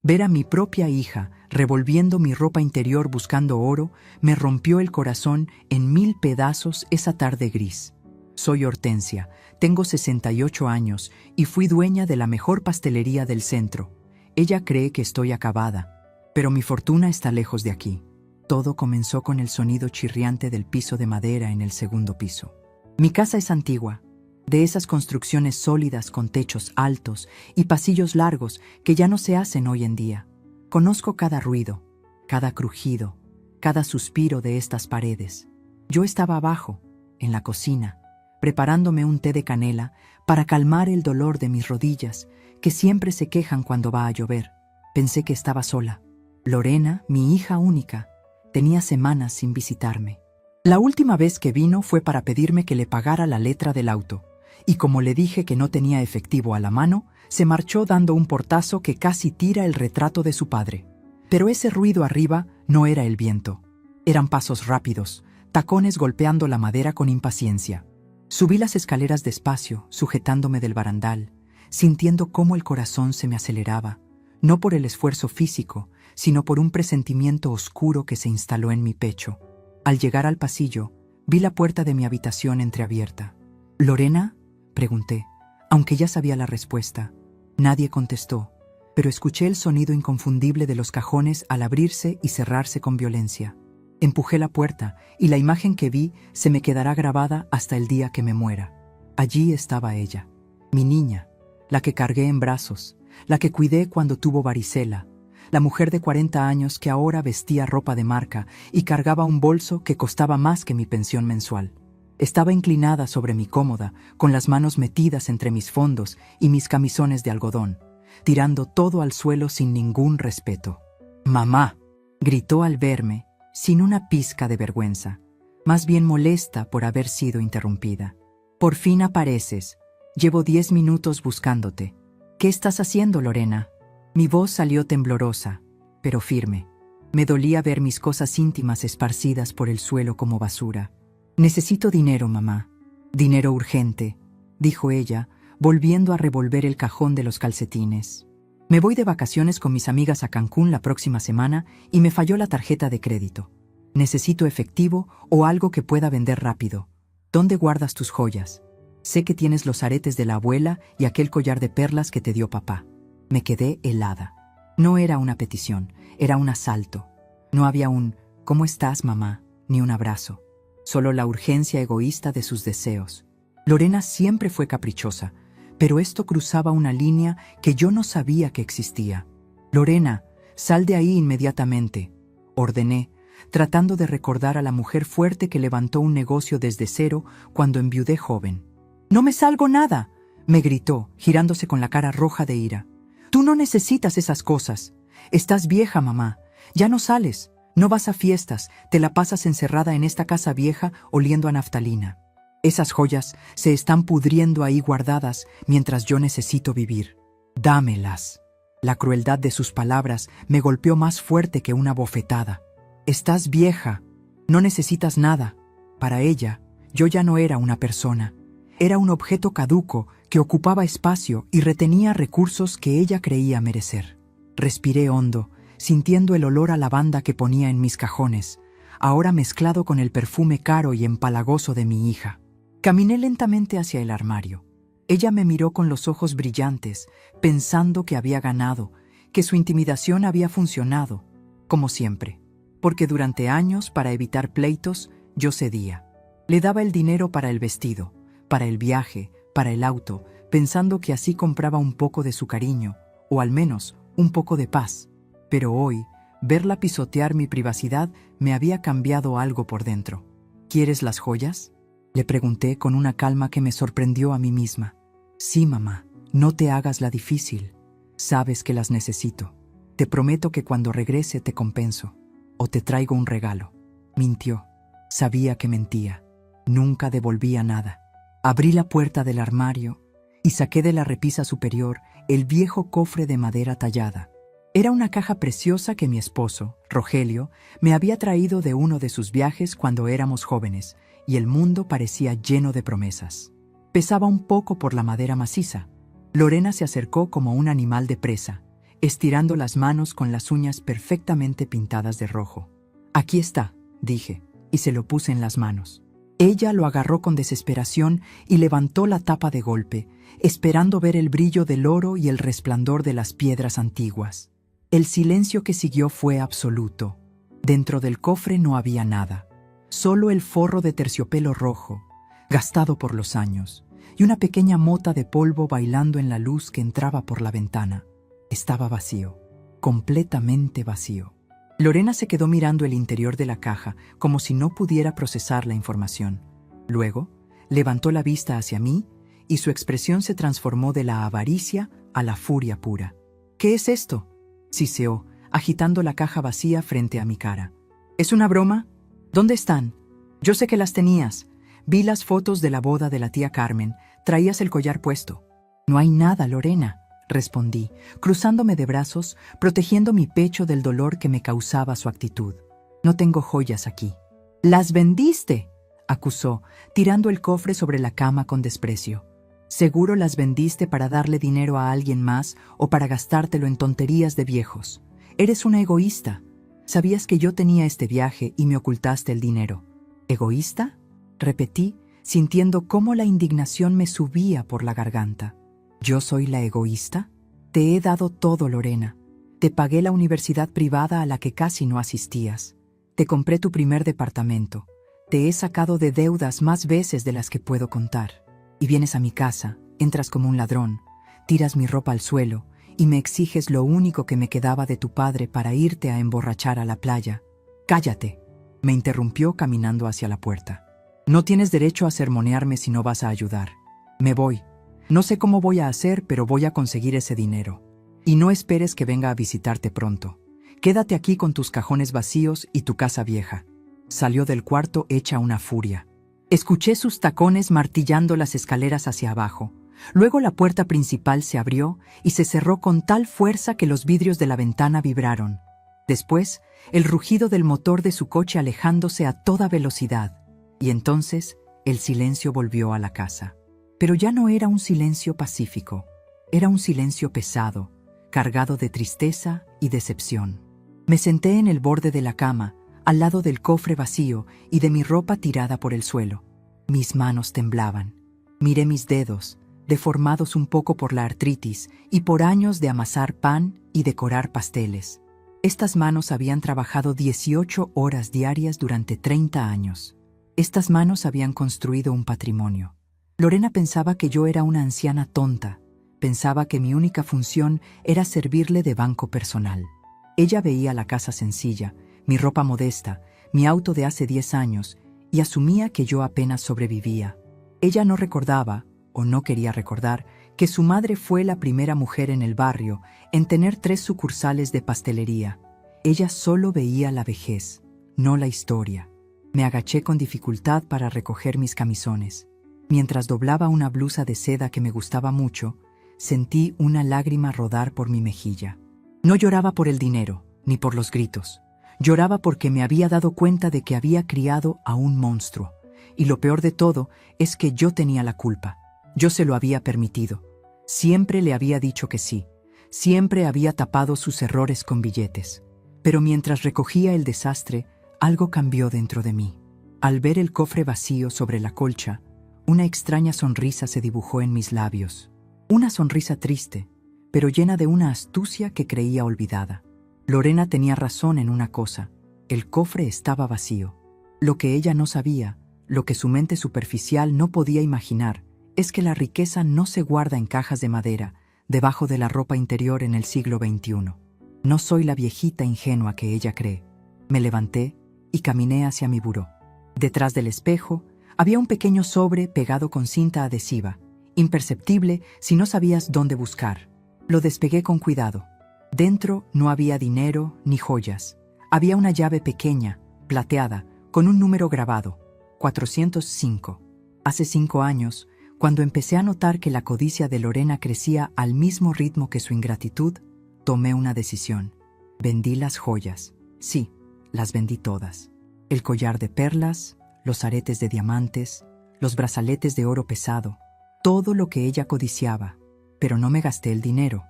Ver a mi propia hija revolviendo mi ropa interior buscando oro me rompió el corazón en 1000 pedazos esa tarde gris. Soy Hortensia, tengo 68 años y fui dueña de la mejor pastelería del centro. Ella cree que estoy acabada, pero mi fortuna está lejos de aquí. Todo comenzó con el sonido chirriante del piso de madera en el segundo piso. Mi casa es antigua, de esas construcciones sólidas con techos altos y pasillos largos que ya no se hacen hoy en día. Conozco cada ruido, cada crujido, cada suspiro de estas paredes. Yo estaba abajo, en la cocina, preparándome un té de canela para calmar el dolor de mis rodillas, que siempre se quejan cuando va a llover. Pensé que estaba sola. Lorena, mi hija única, tenía semanas sin visitarme. La última vez que vino fue para pedirme que le pagara la letra del auto, y como le dije que no tenía efectivo a la mano, se marchó dando un portazo que casi tira el retrato de su padre. Pero ese ruido arriba no era el viento. Eran pasos rápidos, tacones golpeando la madera con impaciencia. Subí las escaleras despacio, sujetándome del barandal, sintiendo cómo el corazón se me aceleraba, no por el esfuerzo físico, sino por un presentimiento oscuro que se instaló en mi pecho. Al llegar al pasillo, vi la puerta de mi habitación entreabierta. «¿Lorena?», pregunté, aunque ya sabía la respuesta. Nadie contestó, pero escuché el sonido inconfundible de los cajones al abrirse y cerrarse con violencia. Empujé la puerta y la imagen que vi se me quedará grabada hasta el día que me muera. Allí estaba ella, mi niña, la que cargué en brazos, la que cuidé cuando tuvo varicela, la mujer de 40 años que ahora vestía ropa de marca y cargaba un bolso que costaba más que mi pensión mensual. Estaba inclinada sobre mi cómoda, con las manos metidas entre mis fondos y mis camisones de algodón, tirando todo al suelo sin ningún respeto. «¡Mamá!», gritó al verme, sin una pizca de vergüenza, más bien molesta por haber sido interrumpida. «Por fin apareces. Llevo 10 minutos buscándote. ¿Qué estás haciendo, Lorena?». Mi voz salió temblorosa, pero firme. Me dolía ver mis cosas íntimas esparcidas por el suelo como basura. «Necesito dinero, mamá. Dinero urgente», dijo ella, volviendo a revolver el cajón de los calcetines. «Me voy de vacaciones con mis amigas a Cancún la próxima semana y me falló la tarjeta de crédito. Necesito efectivo o algo que pueda vender rápido. ¿Dónde guardas tus joyas? Sé que tienes los aretes de la abuela y aquel collar de perlas que te dio papá». Me quedé helada. No era una petición, era un asalto. No había un «¿Cómo estás, mamá?», ni un abrazo. Solo la urgencia egoísta de sus deseos. Lorena siempre fue caprichosa, pero esto cruzaba una línea que yo no sabía que existía. «Lorena, sal de ahí inmediatamente», ordené, tratando de recordar a la mujer fuerte que levantó un negocio desde cero cuando enviudé joven. «No me salgo nada», me gritó, girándose con la cara roja de ira. «Tú no necesitas esas cosas. Estás vieja, mamá. Ya no sales, no vas a fiestas, te la pasas encerrada en esta casa vieja oliendo a naftalina. Esas joyas se están pudriendo ahí guardadas mientras yo necesito vivir. Dámelas». La crueldad de sus palabras me golpeó más fuerte que una bofetada. «Estás vieja, no necesitas nada». Para ella, yo ya no era una persona. Era un objeto caduco que ocupaba espacio y retenía recursos que ella creía merecer. Respiré hondo, sintiendo el olor a lavanda que ponía en mis cajones, ahora mezclado con el perfume caro y empalagoso de mi hija. Caminé lentamente hacia el armario. Ella me miró con los ojos brillantes, pensando que había ganado, que su intimidación había funcionado, como siempre, porque durante años, para evitar pleitos, yo cedía. Le daba el dinero para el vestido, para el viaje, para el auto, pensando que así compraba un poco de su cariño, o al menos un poco de paz. Pero hoy, verla pisotear mi privacidad me había cambiado algo por dentro. «¿Quieres las joyas?», le pregunté con una calma que me sorprendió a mí misma. «Sí, mamá, no te hagas la difícil. Sabes que las necesito. Te prometo que cuando regrese te compenso, o te traigo un regalo». Mintió. Sabía que mentía. Nunca devolvía nada. Abrí la puerta del armario y saqué de la repisa superior el viejo cofre de madera tallada. Era una caja preciosa que mi esposo, Rogelio, me había traído de uno de sus viajes cuando éramos jóvenes, y el mundo parecía lleno de promesas. Pesaba un poco por la madera maciza. Lorena se acercó como un animal de presa. estirando las manos con las uñas perfectamente pintadas de rojo. «Aquí está», dije, y se lo puse en las manos. Ella lo agarró con desesperación y levantó la tapa de golpe, esperando ver el brillo del oro y el resplandor de las piedras antiguas. El silencio que siguió fue absoluto. Dentro del cofre no había nada, solo el forro de terciopelo rojo, gastado por los años, y una pequeña mota de polvo bailando en la luz que entraba por la ventana. Estaba vacío, completamente vacío. Lorena se quedó mirando el interior de la caja como si no pudiera procesar la información. Luego, levantó la vista hacia mí y su expresión se transformó de la avaricia a la furia pura. «¿Qué es esto?», siseó, agitando la caja vacía frente a mi cara. «¿Es una broma? ¿Dónde están? Yo sé que las tenías. Vi las fotos de la boda de la tía Carmen. Traías el collar puesto». «No hay nada, Lorena», respondí, cruzándome de brazos, protegiendo mi pecho del dolor que me causaba su actitud. «No tengo joyas aquí». «¡Las vendiste!», acusó, tirando el cofre sobre la cama con desprecio. «Seguro las vendiste para darle dinero a alguien más o para gastártelo en tonterías de viejos. Eres una egoísta. Sabías que yo tenía este viaje y me ocultaste el dinero». «¿Egoísta?», repetí, sintiendo cómo la indignación me subía por la garganta. ¿Yo soy la egoísta? Te he dado todo, Lorena. Te pagué la universidad privada a la que casi no asistías. Te compré tu primer departamento. Te he sacado de deudas más veces de las que puedo contar. Y vienes a mi casa, entras como un ladrón, tiras mi ropa al suelo y me exiges lo único que me quedaba de tu padre para irte a emborrachar a la playa. «Cállate», me interrumpió caminando hacia la puerta. «No tienes derecho a sermonearme si no vas a ayudar. Me voy. No sé cómo voy a hacer, pero voy a conseguir ese dinero. Y no esperes que venga a visitarte pronto. Quédate aquí con tus cajones vacíos y tu casa vieja». Salió del cuarto hecha una furia. Escuché sus tacones martillando las escaleras hacia abajo. Luego la puerta principal se abrió y se cerró con tal fuerza que los vidrios de la ventana vibraron. Después, el rugido del motor de su coche alejándose a toda velocidad. Y entonces, el silencio volvió a la casa. Pero ya no era un silencio pacífico. Era un silencio pesado, cargado de tristeza y decepción. Me senté en el borde de la cama, al lado del cofre vacío y de mi ropa tirada por el suelo. Mis manos temblaban. Miré mis dedos, deformados un poco por la artritis y por años de amasar pan y decorar pasteles. Estas manos habían trabajado 18 horas diarias durante 30 años. Estas manos habían construido un patrimonio. Lorena pensaba que yo era una anciana tonta. Pensaba que mi única función era servirle de banco personal. Ella veía la casa sencilla, mi ropa modesta, mi auto de hace 10 años, y asumía que yo apenas sobrevivía. Ella no recordaba, o no quería recordar, que su madre fue la primera mujer en el barrio en tener 3 sucursales de pastelería. Ella solo veía la vejez, no la historia. Me agaché con dificultad para recoger mis camisones. Mientras doblaba una blusa de seda que me gustaba mucho, sentí una lágrima rodar por mi mejilla. No lloraba por el dinero, ni por los gritos. Lloraba porque me había dado cuenta de que había criado a un monstruo. Y lo peor de todo es que yo tenía la culpa. Yo se lo había permitido. Siempre le había dicho que sí. Siempre había tapado sus errores con billetes. Pero mientras recogía el desastre, algo cambió dentro de mí. Al ver el cofre vacío sobre la colcha, una extraña sonrisa se dibujó en mis labios. Una sonrisa triste, pero llena de una astucia que creía olvidada. Lorena tenía razón en una cosa: el cofre estaba vacío. Lo que ella no sabía, lo que su mente superficial no podía imaginar, es que la riqueza no se guarda en cajas de madera, debajo de la ropa interior en el siglo XXI. No soy la viejita ingenua que ella cree. Me levanté y caminé hacia mi buró. Detrás del espejo había un pequeño sobre pegado con cinta adhesiva, imperceptible si no sabías dónde buscar. Lo despegué con cuidado. Dentro no había dinero ni joyas. Había una llave pequeña, plateada, con un número grabado: 405. Hace 5 años, cuando empecé a notar que la codicia de Lorena crecía al mismo ritmo que su ingratitud, tomé una decisión. Vendí las joyas. Sí, las vendí todas. El collar de perlas, los aretes de diamantes, los brazaletes de oro pesado, todo lo que ella codiciaba. Pero no me gasté el dinero.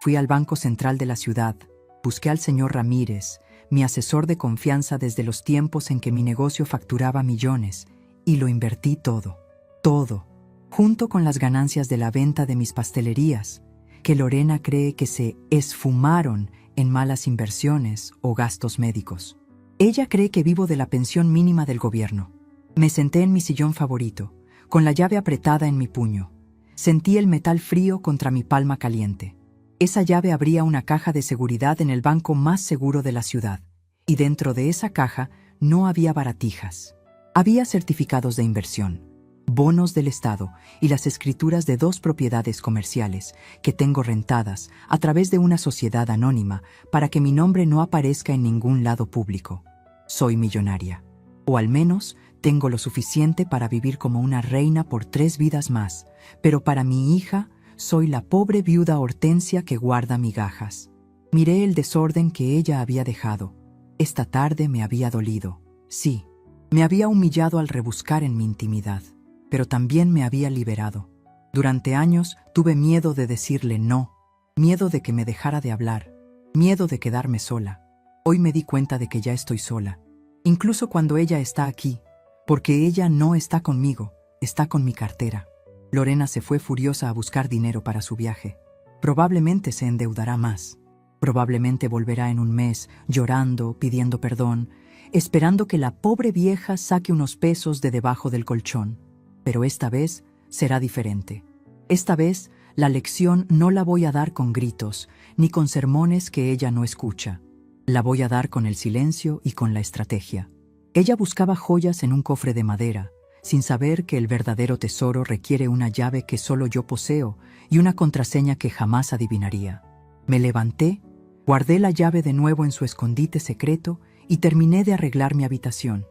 Fui al Banco Central de la ciudad, busqué al señor Ramírez, mi asesor de confianza desde los tiempos en que mi negocio facturaba millones, y lo invertí todo, junto con las ganancias de la venta de mis pastelerías, que Lorena cree que se esfumaron en malas inversiones o gastos médicos. Ella cree que vivo de la pensión mínima del gobierno. Me senté en mi sillón favorito, con la llave apretada en mi puño. Sentí el metal frío contra mi palma caliente. Esa llave abría una caja de seguridad en el banco más seguro de la ciudad, y dentro de esa caja no había baratijas. Había certificados de inversión, bonos del Estado y las escrituras de 2 propiedades comerciales que tengo rentadas a través de una sociedad anónima para que mi nombre no aparezca en ningún lado público. Soy millonaria, o al menos tengo lo suficiente para vivir como una reina por 3 vidas más, pero para mi hija soy la pobre viuda Hortensia que guarda migajas. Miré el desorden que ella había dejado. Esta tarde me había dolido. Sí, me había humillado al rebuscar en mi intimidad, pero también me había liberado. Durante años tuve miedo de decirle no, miedo de que me dejara de hablar, miedo de quedarme sola. Hoy me di cuenta de que ya estoy sola, incluso cuando ella está aquí, porque ella no está conmigo, está con mi cartera. Lorena se fue furiosa a buscar dinero para su viaje. Probablemente se endeudará más. Probablemente volverá en un mes, llorando, pidiendo perdón, esperando que la pobre vieja saque unos pesos de debajo del colchón. Pero esta vez será diferente. Esta vez la lección no la voy a dar con gritos, ni con sermones que ella no escucha. La voy a dar con el silencio y con la estrategia. Ella buscaba joyas en un cofre de madera, sin saber que el verdadero tesoro requiere una llave que solo yo poseo y una contraseña que jamás adivinaría. Me levanté, guardé la llave de nuevo en su escondite secreto y terminé de arreglar mi habitación.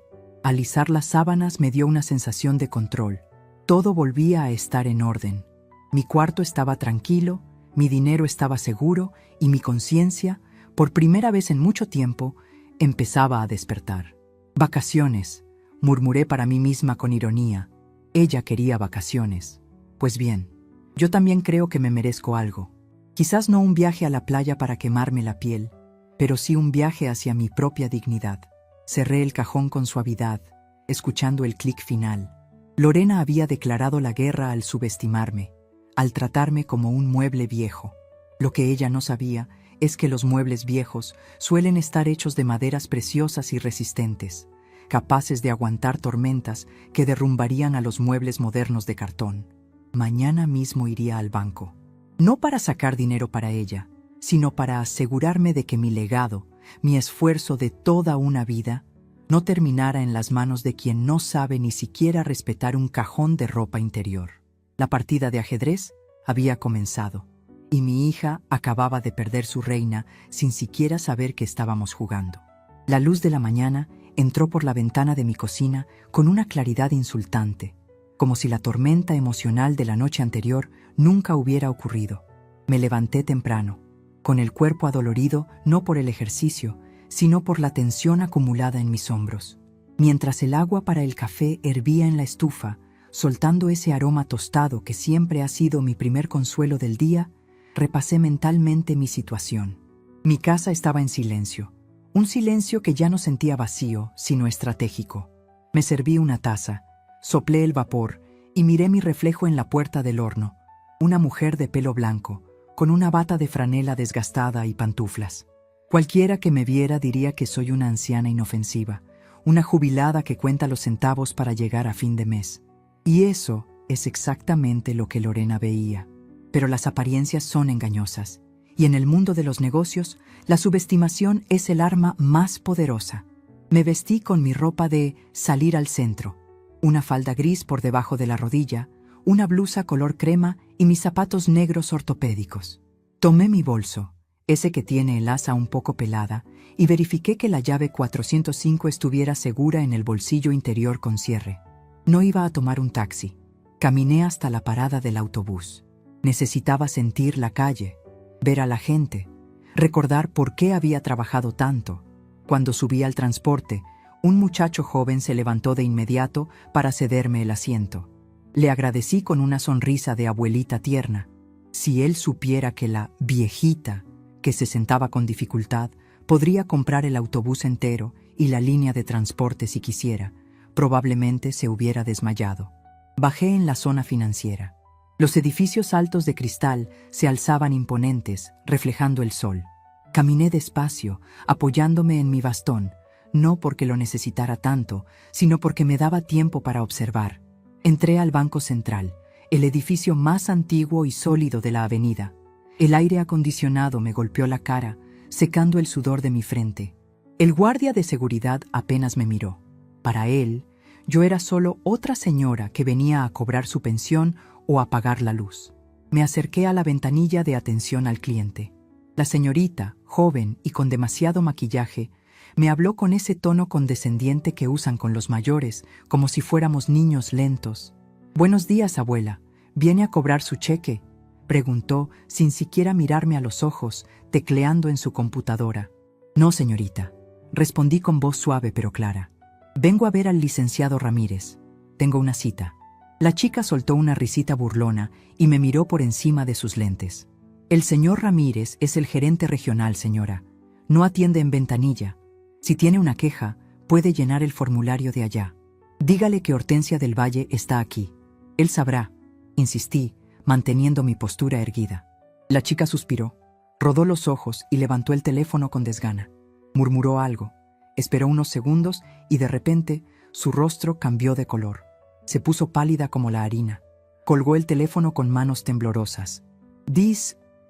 Alisar las sábanas me dio una sensación de control. Todo volvía a estar en orden. Mi cuarto estaba tranquilo, mi dinero estaba seguro y mi conciencia, por primera vez en mucho tiempo, empezaba a despertar. Vacaciones, murmuré para mí misma con ironía. Ella quería vacaciones. Pues bien, yo también creo que me merezco algo. Quizás no un viaje a la playa para quemarme la piel, pero sí un viaje hacia mi propia dignidad. Cerré el cajón con suavidad, escuchando el clic final. Lorena había declarado la guerra al subestimarme, al tratarme como un mueble viejo. Lo que ella no sabía es que los muebles viejos suelen estar hechos de maderas preciosas y resistentes, capaces de aguantar tormentas que derrumbarían a los muebles modernos de cartón. Mañana mismo iría al banco, no para sacar dinero para ella, sino para asegurarme de que mi legado, mi esfuerzo de toda una vida, no terminara en las manos de quien no sabe ni siquiera respetar un cajón de ropa interior. La partida de ajedrez había comenzado, y mi hija acababa de perder su reina sin siquiera saber que estábamos jugando. La luz de la mañana entró por la ventana de mi cocina con una claridad insultante, como si la tormenta emocional de la noche anterior nunca hubiera ocurrido. Me levanté temprano, con el cuerpo adolorido no por el ejercicio, sino por la tensión acumulada en mis hombros. Mientras el agua para el café hervía en la estufa, soltando ese aroma tostado que siempre ha sido mi primer consuelo del día, repasé mentalmente mi situación. Mi casa estaba en silencio. Un silencio que ya no sentía vacío, sino estratégico. Me serví una taza, soplé el vapor y miré mi reflejo en la puerta del horno. Una mujer de pelo blanco, con una bata de franela desgastada y pantuflas. Cualquiera que me viera diría que soy una anciana inofensiva, una jubilada que cuenta los centavos para llegar a fin de mes. Y eso es exactamente lo que Lorena veía. Pero las apariencias son engañosas. Y en el mundo de los negocios, la subestimación es el arma más poderosa. Me vestí con mi ropa de salir al centro, una falda gris por debajo de la rodilla, una blusa color crema y mis zapatos negros ortopédicos. Tomé mi bolso, ese que tiene el asa un poco pelada, y verifiqué que la llave 405 estuviera segura en el bolsillo interior con cierre. No iba a tomar un taxi. Caminé hasta la parada del autobús. Necesitaba sentir la calle, ver a la gente, recordar por qué había trabajado tanto. Cuando subí al transporte, un muchacho joven se levantó de inmediato para cederme el asiento. Le agradecí con una sonrisa de abuelita tierna. Si él supiera que la viejita, que se sentaba con dificultad, podría comprar el autobús entero y la línea de transporte si quisiera, probablemente se hubiera desmayado. Bajé en la zona financiera. Los edificios altos de cristal se alzaban imponentes, reflejando el sol. Caminé despacio, apoyándome en mi bastón, no porque lo necesitara tanto, sino porque me daba tiempo para observar. Entré al Banco Central, el edificio más antiguo y sólido de la avenida. El aire acondicionado me golpeó la cara, secando el sudor de mi frente. El guardia de seguridad apenas me miró. Para él, yo era solo otra señora que venía a cobrar su pensión o a pagar la luz. Me acerqué a la ventanilla de atención al cliente. La señorita, joven y con demasiado maquillaje, me habló con ese tono condescendiente que usan con los mayores, como si fuéramos niños lentos. «Buenos días, abuela. ¿Viene a cobrar su cheque?», preguntó sin siquiera mirarme a los ojos, tecleando en su computadora. «No, señorita», respondí con voz suave pero clara. «Vengo a ver al licenciado Ramírez. Tengo una cita». La chica soltó una risita burlona y me miró por encima de sus lentes. «El señor Ramírez es el gerente regional, señora. No atiende en ventanilla. Si tiene una queja, puede llenar el formulario de allá. Dígale que Hortensia del Valle está aquí. Él sabrá», insistí, manteniendo mi postura erguida. La chica suspiró, rodó los ojos y levantó el teléfono con desgana. Murmuró algo, esperó unos segundos y de repente su rostro cambió de color. Se puso pálida como la harina. Colgó el teléfono con manos temblorosas.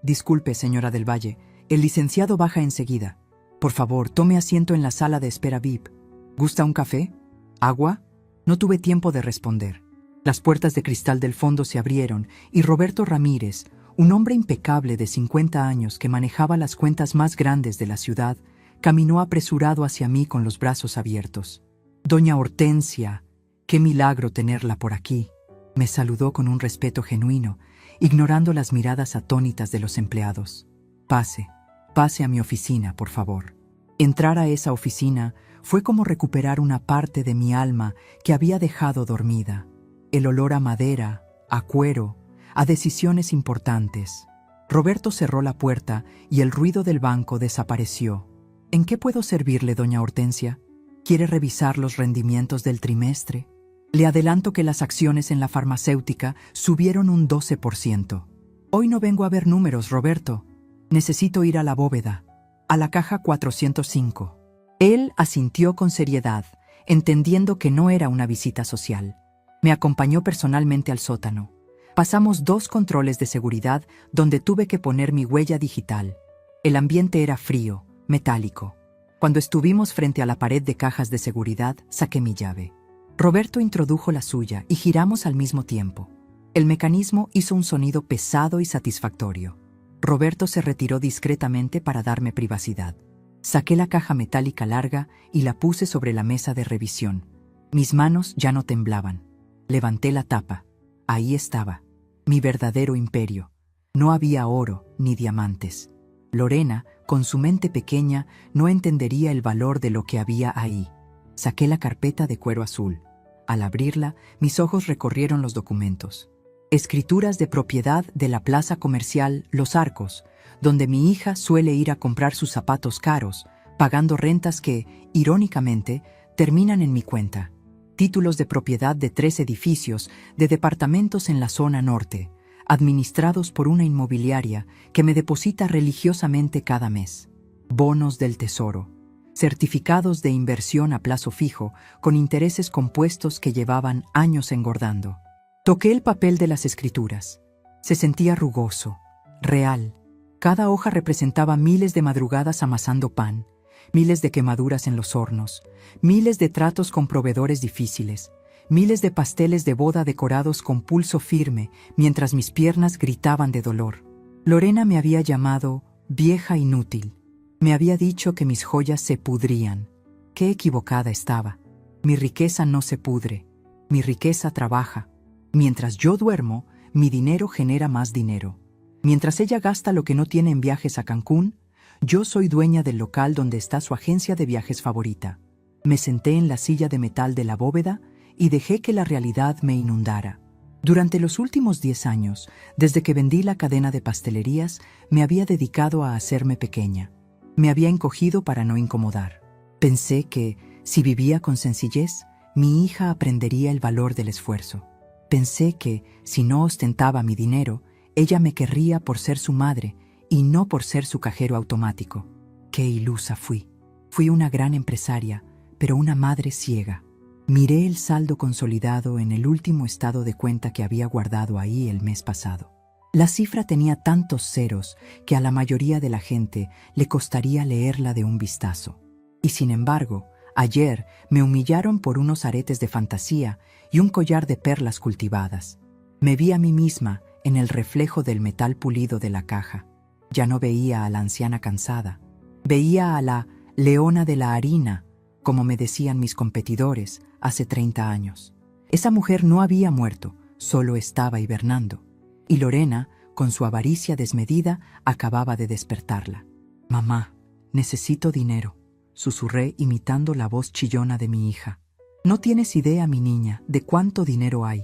Disculpe, señora del Valle, el licenciado baja enseguida. Por favor, tome asiento en la sala de espera VIP. ¿Gusta un café? ¿Agua?» No tuve tiempo de responder. Las puertas de cristal del fondo se abrieron y Roberto Ramírez, un hombre impecable de 50 años que manejaba las cuentas más grandes de la ciudad, caminó apresurado hacia mí con los brazos abiertos. «Doña Hortensia, qué milagro tenerla por aquí», me saludó con un respeto genuino, ignorando las miradas atónitas de los empleados. Pase a mi oficina, por favor». Entrar a esa oficina fue como recuperar una parte de mi alma que había dejado dormida. El olor a madera, a cuero, a decisiones importantes. Roberto cerró la puerta y el ruido del banco desapareció. «¿En qué puedo servirle, doña Hortensia? ¿Quiere revisar los rendimientos del trimestre? Le adelanto que las acciones en la farmacéutica subieron un 12%. Hoy no vengo a ver números, Roberto. Necesito ir a la bóveda, a la caja 405. Él asintió con seriedad, entendiendo que no era una visita social. Me acompañó personalmente al sótano. Pasamos 2 controles de seguridad donde tuve que poner mi huella digital. El ambiente era frío, metálico. Cuando estuvimos frente a la pared de cajas de seguridad, saqué mi llave. Roberto introdujo la suya y giramos al mismo tiempo. El mecanismo hizo un sonido pesado y satisfactorio. Roberto se retiró discretamente para darme privacidad. Saqué la caja metálica larga y la puse sobre la mesa de revisión. Mis manos ya no temblaban. Levanté la tapa. Ahí estaba, mi verdadero imperio. No había oro ni diamantes. Lorena, con su mente pequeña, no entendería el valor de lo que había ahí. Saqué la carpeta de cuero azul. Al abrirla, mis ojos recorrieron los documentos. Escrituras de propiedad de la plaza comercial Los Arcos, donde mi hija suele ir a comprar sus zapatos caros, pagando rentas que, irónicamente, terminan en mi cuenta. Títulos de propiedad de 3 edificios de departamentos en la zona norte, administrados por una inmobiliaria que me deposita religiosamente cada mes. Bonos del tesoro. Certificados de inversión a plazo fijo, con intereses compuestos que llevaban años engordando. Toqué el papel de las escrituras. Se sentía rugoso, real. Cada hoja representaba miles de madrugadas amasando pan, miles de quemaduras en los hornos, miles de tratos con proveedores difíciles, miles de pasteles de boda decorados con pulso firme mientras mis piernas gritaban de dolor. Lorena me había llamado vieja inútil. Me había dicho que mis joyas se pudrían. Qué equivocada estaba. Mi riqueza no se pudre. Mi riqueza trabaja. Mientras yo duermo, mi dinero genera más dinero. Mientras ella gasta lo que no tiene en viajes a Cancún, yo soy dueña del local donde está su agencia de viajes favorita. Me senté en la silla de metal de la bóveda y dejé que la realidad me inundara. Durante los últimos 10 años, desde que vendí la cadena de pastelerías, me había dedicado a hacerme pequeña. Me había encogido para no incomodar. Pensé que, si vivía con sencillez, mi hija aprendería el valor del esfuerzo. Pensé que, si no ostentaba mi dinero, ella me querría por ser su madre y no por ser su cajero automático. Qué ilusa fui. Fui una gran empresaria, pero una madre ciega. Miré el saldo consolidado en el último estado de cuenta que había guardado ahí el mes pasado. La cifra tenía tantos ceros que a la mayoría de la gente le costaría leerla de un vistazo. Y sin embargo, ayer me humillaron por unos aretes de fantasía y un collar de perlas cultivadas. Me vi a mí misma en el reflejo del metal pulido de la caja. Ya no veía a la anciana cansada. Veía a la leona de la harina, como me decían mis competidores hace 30 años. Esa mujer no había muerto, solo estaba hibernando. Y Lorena, con su avaricia desmedida, acababa de despertarla. «Mamá, necesito dinero», susurré imitando la voz chillona de mi hija. «No tienes idea, mi niña, de cuánto dinero hay.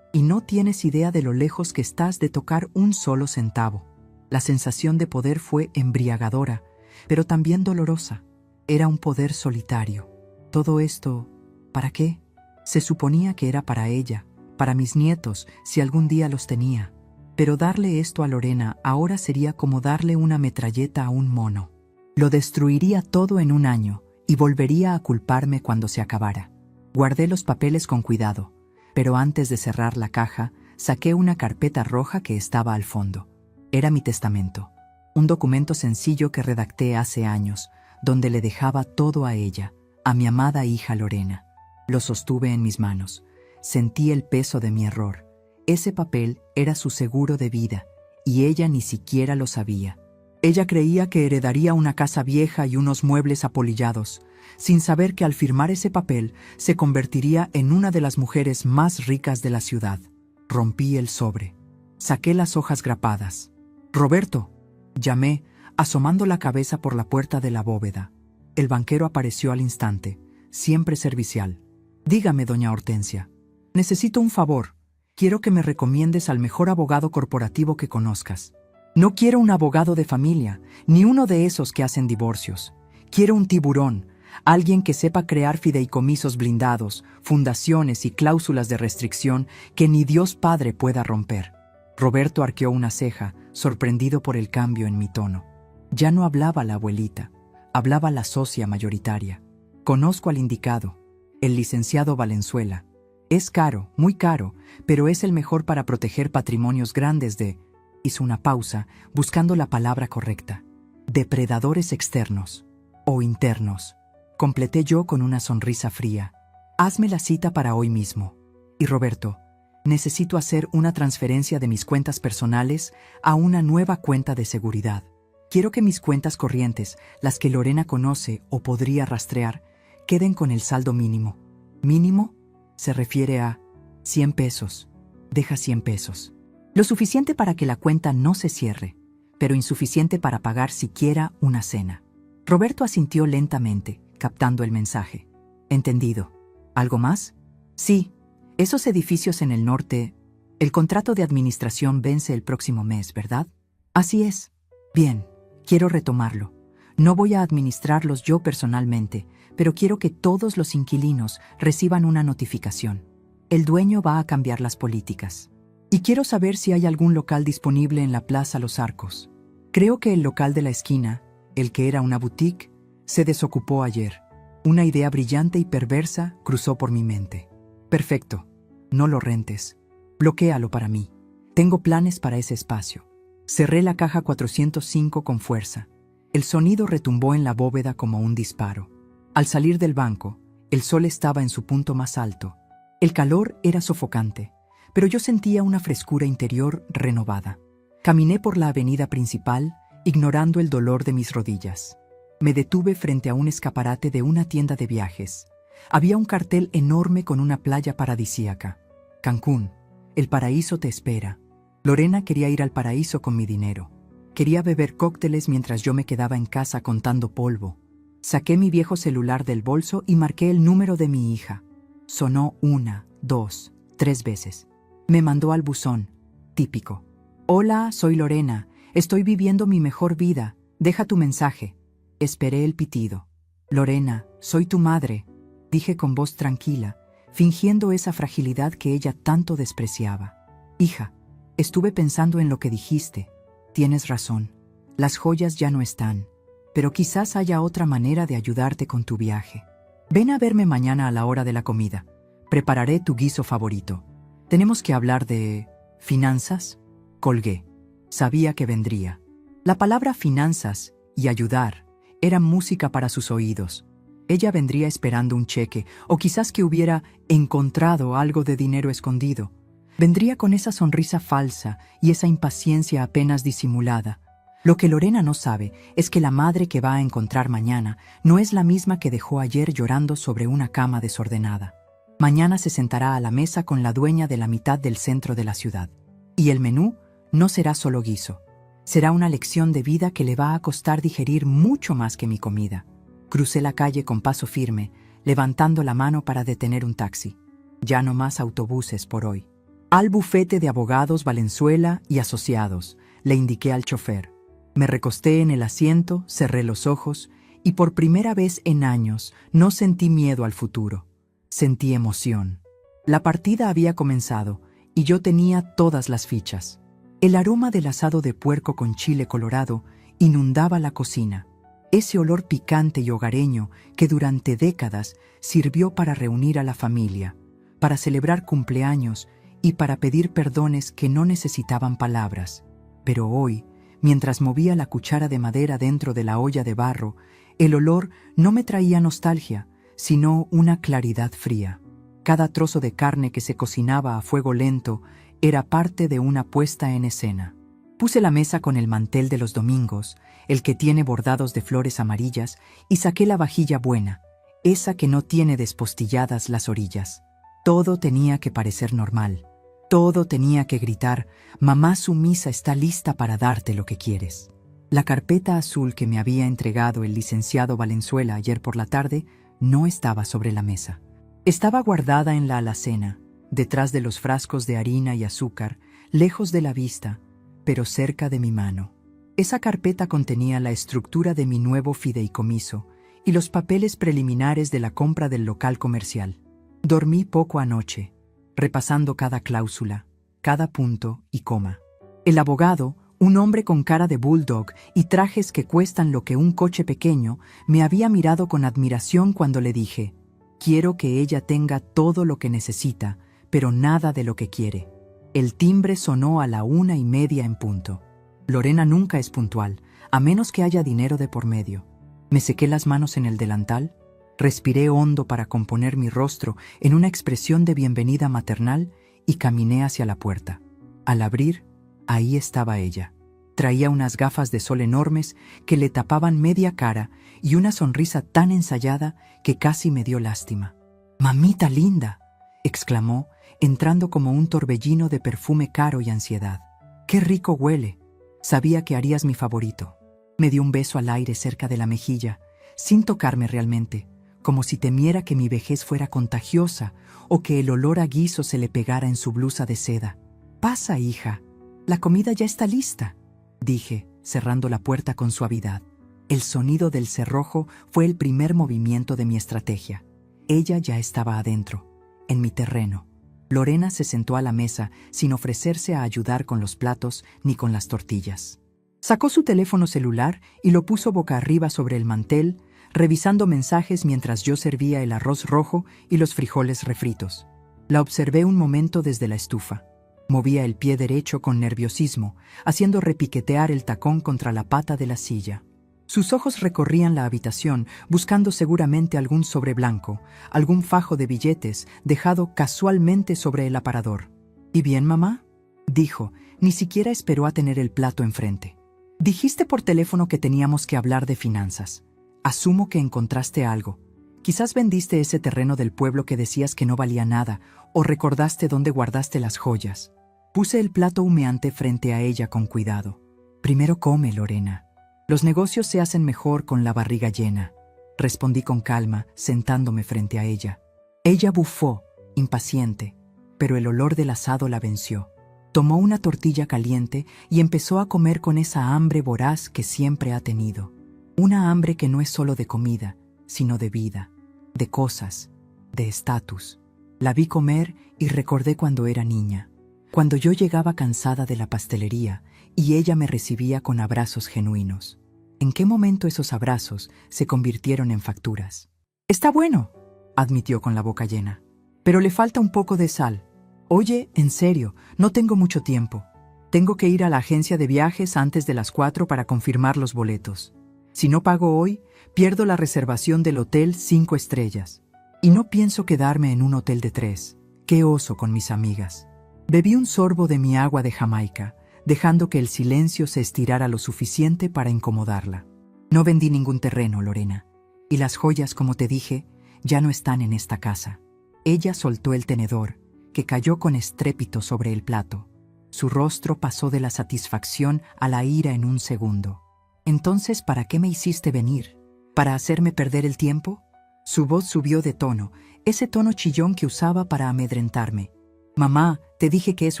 Y no tienes idea de lo lejos que estás de tocar un solo centavo». La sensación de poder fue embriagadora, pero también dolorosa. Era un poder solitario. Todo esto, ¿para qué? Se suponía que era para ella, para mis nietos, si algún día los tenía. Pero darle esto a Lorena ahora sería como darle una metralleta a un mono. Lo destruiría todo en un año y volvería a culparme cuando se acabara. Guardé los papeles con cuidado, pero antes de cerrar la caja, saqué una carpeta roja que estaba al fondo. Era mi testamento, un documento sencillo que redacté hace años, donde le dejaba todo a ella, a mi amada hija Lorena. Lo sostuve en mis manos. Sentí el peso de mi error. Ese papel era su seguro de vida, y ella ni siquiera lo sabía. Ella creía que heredaría una casa vieja y unos muebles apolillados, sin saber que al firmar ese papel se convertiría en una de las mujeres más ricas de la ciudad. Rompí el sobre. Saqué las hojas grapadas. «Roberto», llamé, asomando la cabeza por la puerta de la bóveda. El banquero apareció al instante, siempre servicial. «Dígame, doña Hortensia. Necesito un favor. Quiero que me recomiendes al mejor abogado corporativo que conozcas. No quiero un abogado de familia, ni uno de esos que hacen divorcios. Quiero un tiburón, alguien que sepa crear fideicomisos blindados, fundaciones y cláusulas de restricción que ni Dios Padre pueda romper». Roberto arqueó una ceja, sorprendido por el cambio en mi tono. Ya no hablaba la abuelita, hablaba la socia mayoritaria. «Conozco al indicado, el licenciado Valenzuela. Es caro, muy caro, pero es el mejor para proteger patrimonios grandes de…» Hizo una pausa, buscando la palabra correcta. «Depredadores externos o internos», completé yo con una sonrisa fría. «Hazme la cita para hoy mismo. Y Roberto, necesito hacer una transferencia de mis cuentas personales a una nueva cuenta de seguridad. Quiero que mis cuentas corrientes, las que Lorena conoce o podría rastrear, queden con el saldo mínimo». «¿Mínimo?» se refiere a 100 pesos. Deja 100 pesos. Lo suficiente para que la cuenta no se cierre, pero insuficiente para pagar siquiera una cena. Roberto asintió lentamente, captando el mensaje. «Entendido. ¿Algo más?» «Sí. Esos edificios en el norte…» «El contrato de administración vence el próximo mes, ¿verdad?» «Así es». «Bien. Quiero retomarlo. No voy a administrarlos yo personalmente, pero quiero que todos los inquilinos reciban una notificación. El dueño va a cambiar las políticas. Y quiero saber si hay algún local disponible en la Plaza Los Arcos. Creo que el local de la esquina, el que era una boutique, se desocupó ayer. Una idea brillante y perversa cruzó por mi mente. «Perfecto. No lo rentes. Bloquéalo para mí. Tengo planes para ese espacio». Cerré la caja 405 con fuerza. El sonido retumbó en la bóveda como un disparo. Al salir del banco, el sol estaba en su punto más alto. El calor era sofocante, pero yo sentía una frescura interior renovada. Caminé por la avenida principal, ignorando el dolor de mis rodillas. Me detuve frente a un escaparate de una tienda de viajes. Había un cartel enorme con una playa paradisíaca. «Cancún, el paraíso te espera». Lorena quería ir al paraíso con mi dinero. Quería beber cócteles mientras yo me quedaba en casa contando polvo. Saqué mi viejo celular del bolso y marqué el número de mi hija. Sonó 1, 2, 3 veces. Me mandó al buzón. Típico. Hola, soy Lorena. Estoy viviendo mi mejor vida. Deja tu mensaje. Esperé el pitido. Lorena, soy tu madre, dije con voz tranquila, fingiendo esa fragilidad que ella tanto despreciaba. Hija, estuve pensando en lo que dijiste. Tienes razón. Las joyas ya no están, pero quizás haya otra manera de ayudarte con tu viaje. Ven a verme mañana a la hora de la comida. Prepararé tu guiso favorito. ¿Tenemos que hablar de finanzas? Colgué. Sabía que vendría. La palabra finanzas y ayudar eran música para sus oídos. Ella vendría esperando un cheque, o quizás que hubiera encontrado algo de dinero escondido. Vendría con esa sonrisa falsa y esa impaciencia apenas disimulada. Lo que Lorena no sabe es que la madre que va a encontrar mañana no es la misma que dejó ayer llorando sobre una cama desordenada. Mañana se sentará a la mesa con la dueña de la mitad del centro de la ciudad. Y el menú no será solo guiso. Será una lección de vida que le va a costar digerir mucho más que mi comida. Crucé la calle con paso firme, levantando la mano para detener un taxi. Ya no más autobuses por hoy. Al bufete de abogados Valenzuela y Asociados, le indiqué al chofer. Me recosté en el asiento, cerré los ojos y por primera vez en años no sentí miedo al futuro. Sentí emoción. La partida había comenzado y yo tenía todas las fichas. El aroma del asado de puerco con chile colorado inundaba la cocina. Ese olor picante y hogareño que durante décadas sirvió para reunir a la familia, para celebrar cumpleaños y para pedir perdones que no necesitaban palabras. Pero hoy, mientras movía la cuchara de madera dentro de la olla de barro, el olor no me traía nostalgia, sino una claridad fría. Cada trozo de carne que se cocinaba a fuego lento era parte de una puesta en escena. Puse la mesa con el mantel de los domingos, el que tiene bordados de flores amarillas, y saqué la vajilla buena, esa que no tiene despostilladas las orillas. Todo tenía que parecer normal. Todo tenía que gritar: mamá sumisa está lista para darte lo que quieres. La carpeta azul que me había entregado el licenciado Valenzuela ayer por la tarde no estaba sobre la mesa. Estaba guardada en la alacena, detrás de los frascos de harina y azúcar, lejos de la vista, pero cerca de mi mano. Esa carpeta contenía la estructura de mi nuevo fideicomiso y los papeles preliminares de la compra del local comercial. Dormí poco anoche, repasando cada cláusula, cada punto y coma. El abogado, un hombre con cara de bulldog y trajes que cuestan lo que un coche pequeño, me había mirado con admiración cuando le dije: quiero que ella tenga todo lo que necesita, pero nada de lo que quiere. El timbre sonó a la 1:30 en punto. Lorena nunca es puntual, a menos que haya dinero de por medio. Me sequé las manos en el delantal, respiré hondo para componer mi rostro en una expresión de bienvenida maternal y caminé hacia la puerta. Al abrir, ahí estaba ella. Traía unas gafas de sol enormes que le tapaban media cara y una sonrisa tan ensayada que casi me dio lástima. «¡Mamita linda!», exclamó, entrando como un torbellino de perfume caro y ansiedad. «¡Qué rico huele! Sabía que harías mi favorito». Me dio un beso al aire cerca de la mejilla, sin tocarme realmente, como si temiera que mi vejez fuera contagiosa o que el olor a guiso se le pegara en su blusa de seda. «Pasa, hija. La comida ya está lista», dije, cerrando la puerta con suavidad. El sonido del cerrojo fue el primer movimiento de mi estrategia. Ella ya estaba adentro, en mi terreno. Lorena se sentó a la mesa sin ofrecerse a ayudar con los platos ni con las tortillas. Sacó su teléfono celular y lo puso boca arriba sobre el mantel, revisando mensajes mientras yo servía el arroz rojo y los frijoles refritos. La observé un momento desde la estufa. Movía el pie derecho con nerviosismo, haciendo repiquetear el tacón contra la pata de la silla. Sus ojos recorrían la habitación, buscando seguramente algún sobre blanco, algún fajo de billetes dejado casualmente sobre el aparador. «¿Y bien, mamá?», dijo, ni siquiera esperó a tener el plato enfrente. «Dijiste por teléfono que teníamos que hablar de finanzas. Asumo que encontraste algo. Quizás vendiste ese terreno del pueblo que decías que no valía nada, o recordaste dónde guardaste las joyas». Puse el plato humeante frente a ella con cuidado. «Primero come, Lorena. Los negocios se hacen mejor con la barriga llena», respondí con calma, sentándome frente a ella. Ella bufó, impaciente. pero el olor del asado la venció. Tomó una tortilla caliente y empezó a comer con esa hambre voraz que siempre ha tenido. Una hambre que no es solo de comida, sino de vida, de cosas, de estatus. La vi comer y recordé cuando era niña, cuando yo llegaba cansada de la pastelería y ella me recibía con abrazos genuinos. ¿En qué momento esos abrazos se convirtieron en facturas? «Está bueno», admitió con la boca llena, «pero le falta un poco de sal. Oye, en serio, no tengo mucho tiempo. Tengo que ir a la agencia de viajes antes de las 4 para confirmar los boletos. Si no pago hoy, pierdo la reservación del hotel 5 estrellas. Y no pienso quedarme en un hotel de 3. Qué oso con mis amigas». Bebí un sorbo de mi agua de Jamaica, dejando que el silencio se estirara lo suficiente para incomodarla. «No vendí ningún terreno, Lorena. Y las joyas, como te dije, ya no están en esta casa». Ella soltó el tenedor, que cayó con estrépito sobre el plato. Su rostro pasó de la satisfacción a la ira en un segundo. «Entonces, ¿para qué me hiciste venir? ¿Para hacerme perder el tiempo?» Su voz subió de tono, ese tono chillón que usaba para amedrentarme. «Mamá, te dije que es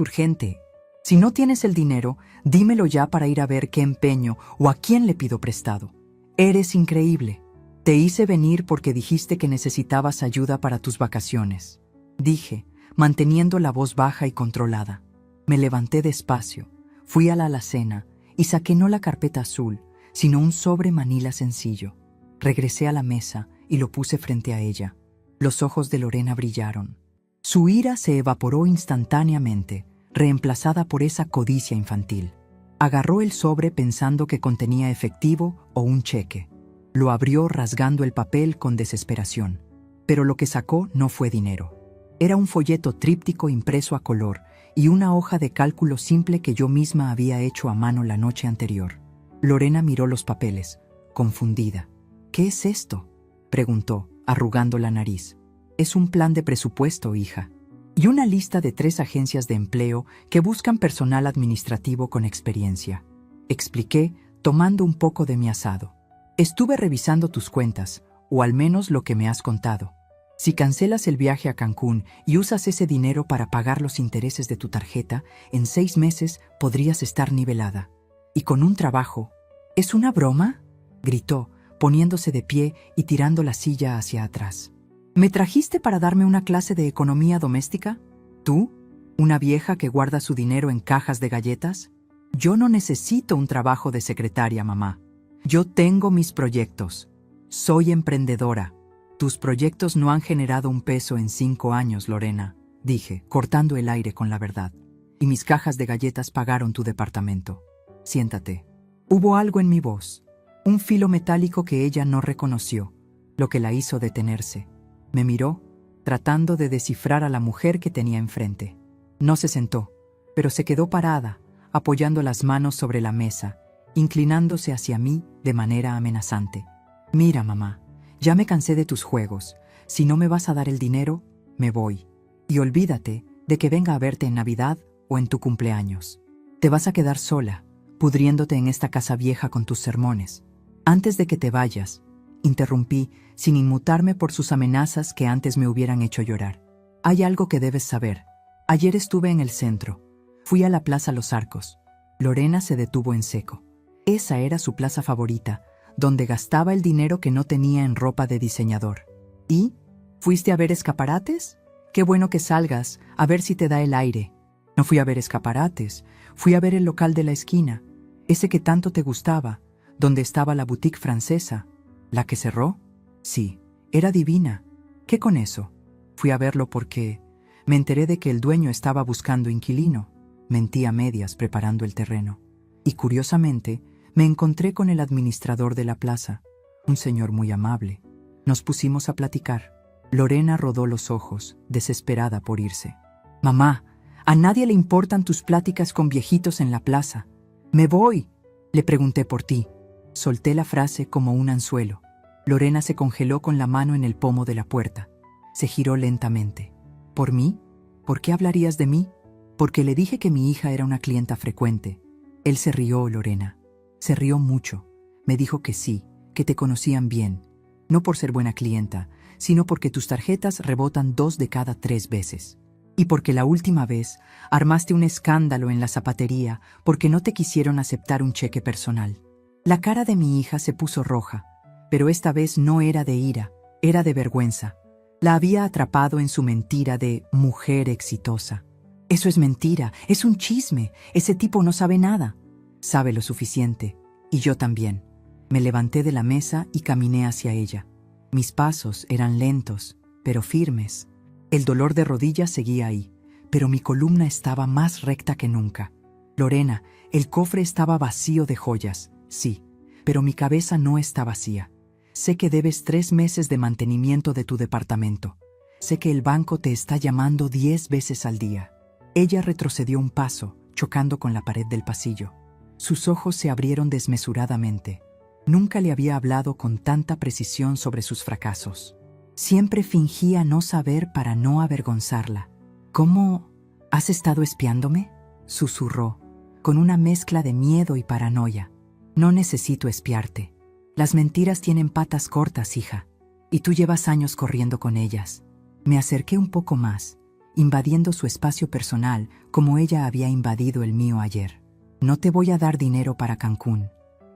urgente. Si no tienes el dinero, dímelo ya para ir a ver qué empeño o a quién le pido prestado. Eres increíble. Te hice venir porque dijiste que necesitabas ayuda para tus vacaciones», dije, manteniendo la voz baja y controlada. Me levanté despacio, fui a la alacena y saqué no la carpeta azul, sino un sobre manila sencillo. Regresé a la mesa y lo puse frente a ella. Los ojos de Lorena brillaron. Su ira se evaporó instantáneamente, reemplazada por esa codicia infantil. Agarró el sobre pensando que contenía efectivo o un cheque. Lo abrió rasgando el papel con desesperación. Pero lo que sacó no fue dinero. Era un folleto tríptico impreso a color y una hoja de cálculo simple que yo misma había hecho a mano la noche anterior. Lorena miró los papeles, confundida. «¿Qué es esto?», preguntó, arrugando la nariz. «Es un plan de presupuesto, hija. Y una lista de 3 agencias de empleo que buscan personal administrativo con experiencia», expliqué, tomando un poco de mi asado. «Estuve revisando tus cuentas, o al menos lo que me has contado. Si cancelas el viaje a Cancún y usas ese dinero para pagar los intereses de tu tarjeta, en 6 meses podrías estar nivelada. Y con un trabajo». «¿Es una broma?», gritó, poniéndose de pie y tirando la silla hacia atrás. «¿Me trajiste para darme una clase de economía doméstica? ¿Tú? ¿Una vieja que guarda su dinero en cajas de galletas? Yo no necesito un trabajo de secretaria, mamá. Yo tengo mis proyectos. Soy emprendedora. Tus proyectos no han generado un peso en 5 años, Lorena», dije, cortando el aire con la verdad. «Y mis cajas de galletas pagaron tu departamento. Siéntate». Hubo algo en mi voz, un filo metálico que ella no reconoció, lo que la hizo detenerse. Me miró, tratando de descifrar a la mujer que tenía enfrente. No se sentó, pero se quedó parada, apoyando las manos sobre la mesa, inclinándose hacia mí de manera amenazante. «Mira, mamá, ya me cansé de tus juegos. Si no me vas a dar el dinero, me voy. Y olvídate de que venga a verte en Navidad o en tu cumpleaños. Te vas a quedar sola, pudriéndote en esta casa vieja con tus sermones. Antes de que te vayas», interrumpí, sin inmutarme por sus amenazas que antes me hubieran hecho llorar. «Hay algo que debes saber. Ayer estuve en el centro. Fui a la Plaza Los Arcos». Lorena se detuvo en seco. Esa era su plaza favorita, donde gastaba el dinero que no tenía en ropa de diseñador. «¿Y? ¿Fuiste a ver escaparates? Qué bueno que salgas, a ver si te da el aire». «No fui a ver escaparates, fui a ver el local de la esquina, ese que tanto te gustaba, donde estaba la boutique francesa». «¿La que cerró?» «Sí, era divina. ¿Qué con eso? Fui a verlo porque me enteré de que el dueño estaba buscando inquilino». Mentí a medias preparando el terreno. Y curiosamente, me encontré con el administrador de la plaza, un señor muy amable. Nos pusimos a platicar. Lorena rodó los ojos, desesperada por irse. «Mamá, a nadie le importan tus pláticas con viejitos en la plaza. Me voy», le pregunté por ti. Solté la frase como un anzuelo. Lorena se congeló con la mano en el pomo de la puerta. Se giró lentamente. «¿Por mí? ¿Por qué hablarías de mí?» «Porque le dije que mi hija era una clienta frecuente». Él se rió, Lorena. Se rió mucho. Me dijo que sí, que te conocían bien. No por ser buena clienta, sino porque tus tarjetas rebotan 2 de cada 3 veces. Y porque la última vez armaste un escándalo en la zapatería porque no te quisieron aceptar un cheque personal. La cara de mi hija se puso roja, pero esta vez no era de ira, era de vergüenza. La había atrapado en su mentira de mujer exitosa. Eso es mentira, es un chisme, ese tipo no sabe nada. Sabe lo suficiente, y yo también. Me levanté de la mesa y caminé hacia ella. Mis pasos eran lentos, pero firmes. El dolor de rodillas seguía ahí, pero mi columna estaba más recta que nunca. Lorena, el cofre estaba vacío de joyas, sí, pero mi cabeza no está vacía. Sé que debes 3 meses de mantenimiento de tu departamento. Sé que el banco te está llamando 10 veces al día. Ella retrocedió un paso, chocando con la pared del pasillo. Sus ojos se abrieron desmesuradamente. Nunca le había hablado con tanta precisión sobre sus fracasos. Siempre fingía no saber para no avergonzarla. ¿Cómo? ¿Has estado espiándome?, susurró, con una mezcla de miedo y paranoia. No necesito espiarte. Las mentiras tienen patas cortas, hija, y tú llevas años corriendo con ellas. Me acerqué un poco más, invadiendo su espacio personal como ella había invadido el mío ayer. No te voy a dar dinero para Cancún.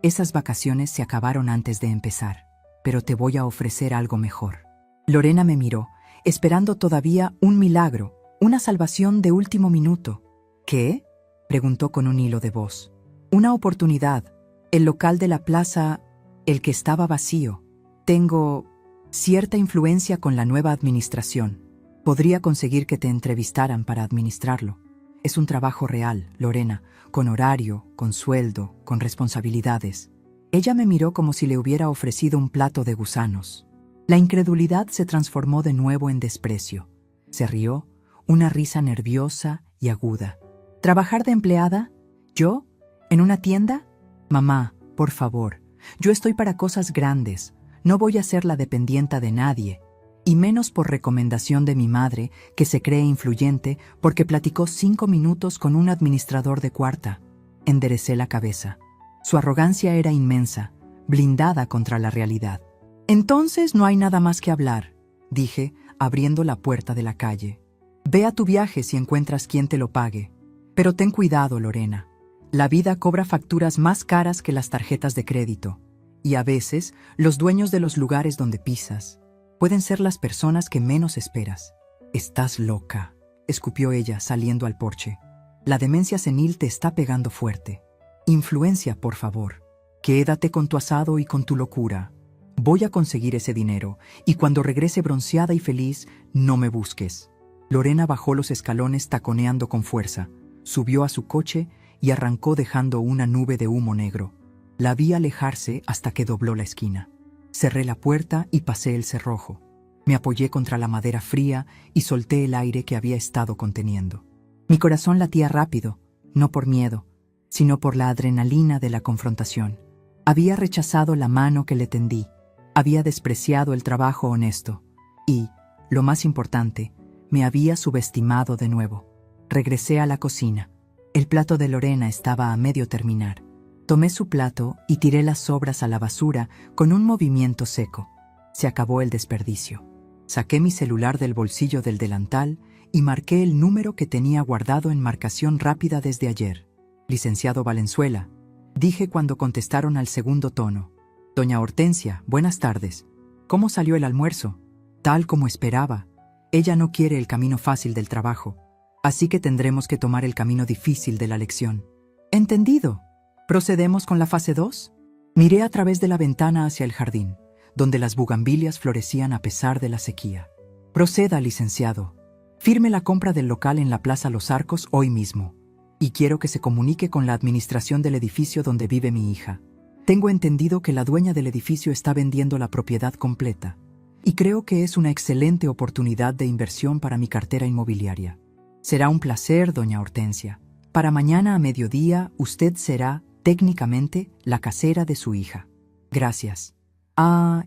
Esas vacaciones se acabaron antes de empezar, pero te voy a ofrecer algo mejor. Lorena me miró, esperando todavía un milagro, una salvación de último minuto. ¿Qué?, preguntó con un hilo de voz. Una oportunidad. El local de la plaza, el que estaba vacío. Tengo cierta influencia con la nueva administración. Podría conseguir que te entrevistaran para administrarlo. Es un trabajo real, Lorena, con horario, con sueldo, con responsabilidades. Ella me miró como si le hubiera ofrecido un plato de gusanos. La incredulidad se transformó de nuevo en desprecio. Se rió, una risa nerviosa y aguda. ¿Trabajar de empleada? ¿Yo? ¿En una tienda? Mamá, por favor, yo estoy para cosas grandes. No voy a ser la dependienta de nadie. Y menos por recomendación de mi madre, que se cree influyente porque platicó 5 minutos con un administrador de cuarta. Enderecé la cabeza. Su arrogancia era inmensa, blindada contra la realidad. Entonces no hay nada más que hablar, dije, abriendo la puerta de la calle. Ve a tu viaje si encuentras quien te lo pague. Pero ten cuidado, Lorena. La vida cobra facturas más caras que las tarjetas de crédito. Y a veces, los dueños de los lugares donde pisas pueden ser las personas que menos esperas. Estás loca, escupió ella saliendo al porche. La demencia senil te está pegando fuerte. Influencia, por favor. Quédate con tu asado y con tu locura. Voy a conseguir ese dinero, y cuando regrese bronceada y feliz, no me busques. Lorena bajó los escalones taconeando con fuerza, subió a su coche y arrancó dejando una nube de humo negro. La vi alejarse hasta que dobló la esquina. Cerré la puerta y pasé el cerrojo. Me apoyé contra la madera fría y solté el aire que había estado conteniendo. Mi corazón latía rápido, no por miedo, sino por la adrenalina de la confrontación. Había rechazado la mano que le tendí, había despreciado el trabajo honesto y, lo más importante, me había subestimado de nuevo. Regresé a la cocina. El plato de Lorena estaba a medio terminar. Tomé su plato y tiré las sobras a la basura con un movimiento seco. Se acabó el desperdicio. Saqué mi celular del bolsillo del delantal y marqué el número que tenía guardado en marcación rápida desde ayer. Licenciado Valenzuela, dije cuando contestaron al segundo tono. Doña Hortensia, buenas tardes. ¿Cómo salió el almuerzo? Tal como esperaba. Ella no quiere el camino fácil del trabajo, así que tendremos que tomar el camino difícil de la lección. Entendido. ¿Procedemos con la fase 2? Miré a través de la ventana hacia el jardín, donde las bugambilias florecían a pesar de la sequía. Proceda, licenciado. Firme la compra del local en la Plaza Los Arcos hoy mismo, y quiero que se comunique con la administración del edificio donde vive mi hija. Tengo entendido que la dueña del edificio está vendiendo la propiedad completa, y creo que es una excelente oportunidad de inversión para mi cartera inmobiliaria. Será un placer, doña Hortensia. Para mañana a mediodía usted será, técnicamente, la casera de su hija. Gracias.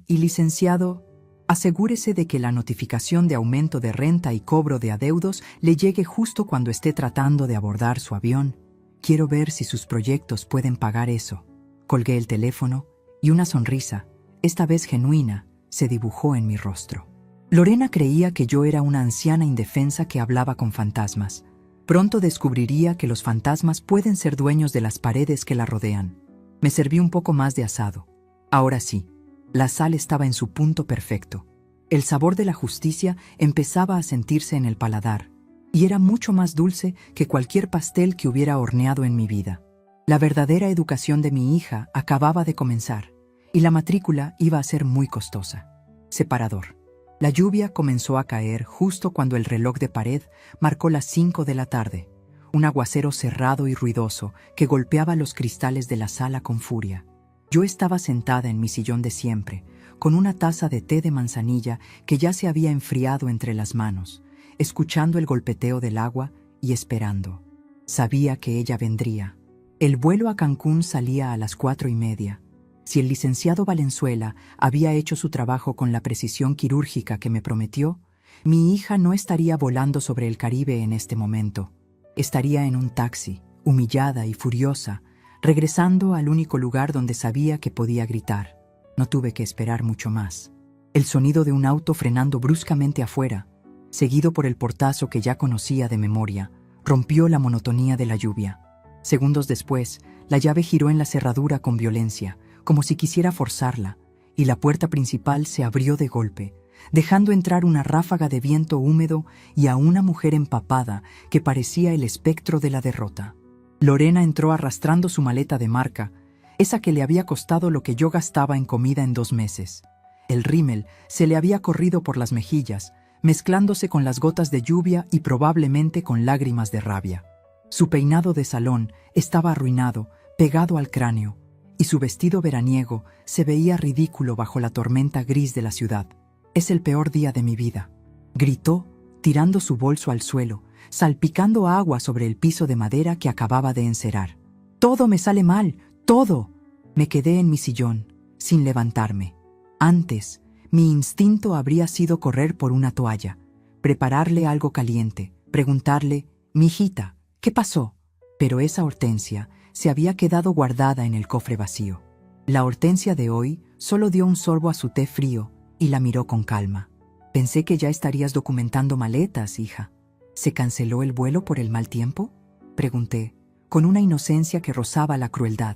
Y licenciado, asegúrese de que la notificación de aumento de renta y cobro de adeudos le llegue justo cuando esté tratando de abordar su avión. Quiero ver si sus proyectos pueden pagar eso. Colgué el teléfono y una sonrisa, esta vez genuina, se dibujó en mi rostro. Lorena creía que yo era una anciana indefensa que hablaba con fantasmas. Pronto descubriría que los fantasmas pueden ser dueños de las paredes que la rodean. Me serví un poco más de asado. Ahora sí, la sal estaba en su punto perfecto. El sabor de la justicia empezaba a sentirse en el paladar, y era mucho más dulce que cualquier pastel que hubiera horneado en mi vida. La verdadera educación de mi hija acababa de comenzar, y la matrícula iba a ser muy costosa. Separador. La lluvia comenzó a caer justo cuando el reloj de pared marcó las 5 de la tarde, un aguacero cerrado y ruidoso que golpeaba los cristales de la sala con furia. Yo estaba sentada en mi sillón de siempre, con una taza de té de manzanilla que ya se había enfriado entre las manos, escuchando el golpeteo del agua y esperando. Sabía que ella vendría. El vuelo a Cancún salía a las 4:30. Si el licenciado Valenzuela había hecho su trabajo con la precisión quirúrgica que me prometió, mi hija no estaría volando sobre el Caribe en este momento. Estaría en un taxi, humillada y furiosa, regresando al único lugar donde sabía que podía gritar. No tuve que esperar mucho más. El sonido de un auto frenando bruscamente afuera, seguido por el portazo que ya conocía de memoria, rompió la monotonía de la lluvia. Segundos después, la llave giró en la cerradura con violencia, como si quisiera forzarla, y la puerta principal se abrió de golpe, dejando entrar una ráfaga de viento húmedo y a una mujer empapada que parecía el espectro de la derrota. Lorena entró arrastrando su maleta de marca, esa que le había costado lo que yo gastaba en comida en 2 meses. El rímel se le había corrido por las mejillas, mezclándose con las gotas de lluvia y probablemente con lágrimas de rabia. Su peinado de salón estaba arruinado, pegado al cráneo, y su vestido veraniego se veía ridículo bajo la tormenta gris de la ciudad. «Es el peor día de mi vida», gritó, tirando su bolso al suelo, salpicando agua sobre el piso de madera que acababa de encerar. «Todo me sale mal, todo». Me quedé en mi sillón, sin levantarme. Antes, mi instinto habría sido correr por una toalla, prepararle algo caliente, preguntarle: «Mijita, ¿qué pasó?». Pero esa Hortensia se había quedado guardada en el cofre vacío. La Hortensia de hoy solo dio un sorbo a su té frío y la miró con calma. «Pensé que ya estarías documentando maletas, hija». «¿Se canceló el vuelo por el mal tiempo?», pregunté, con una inocencia que rozaba la crueldad.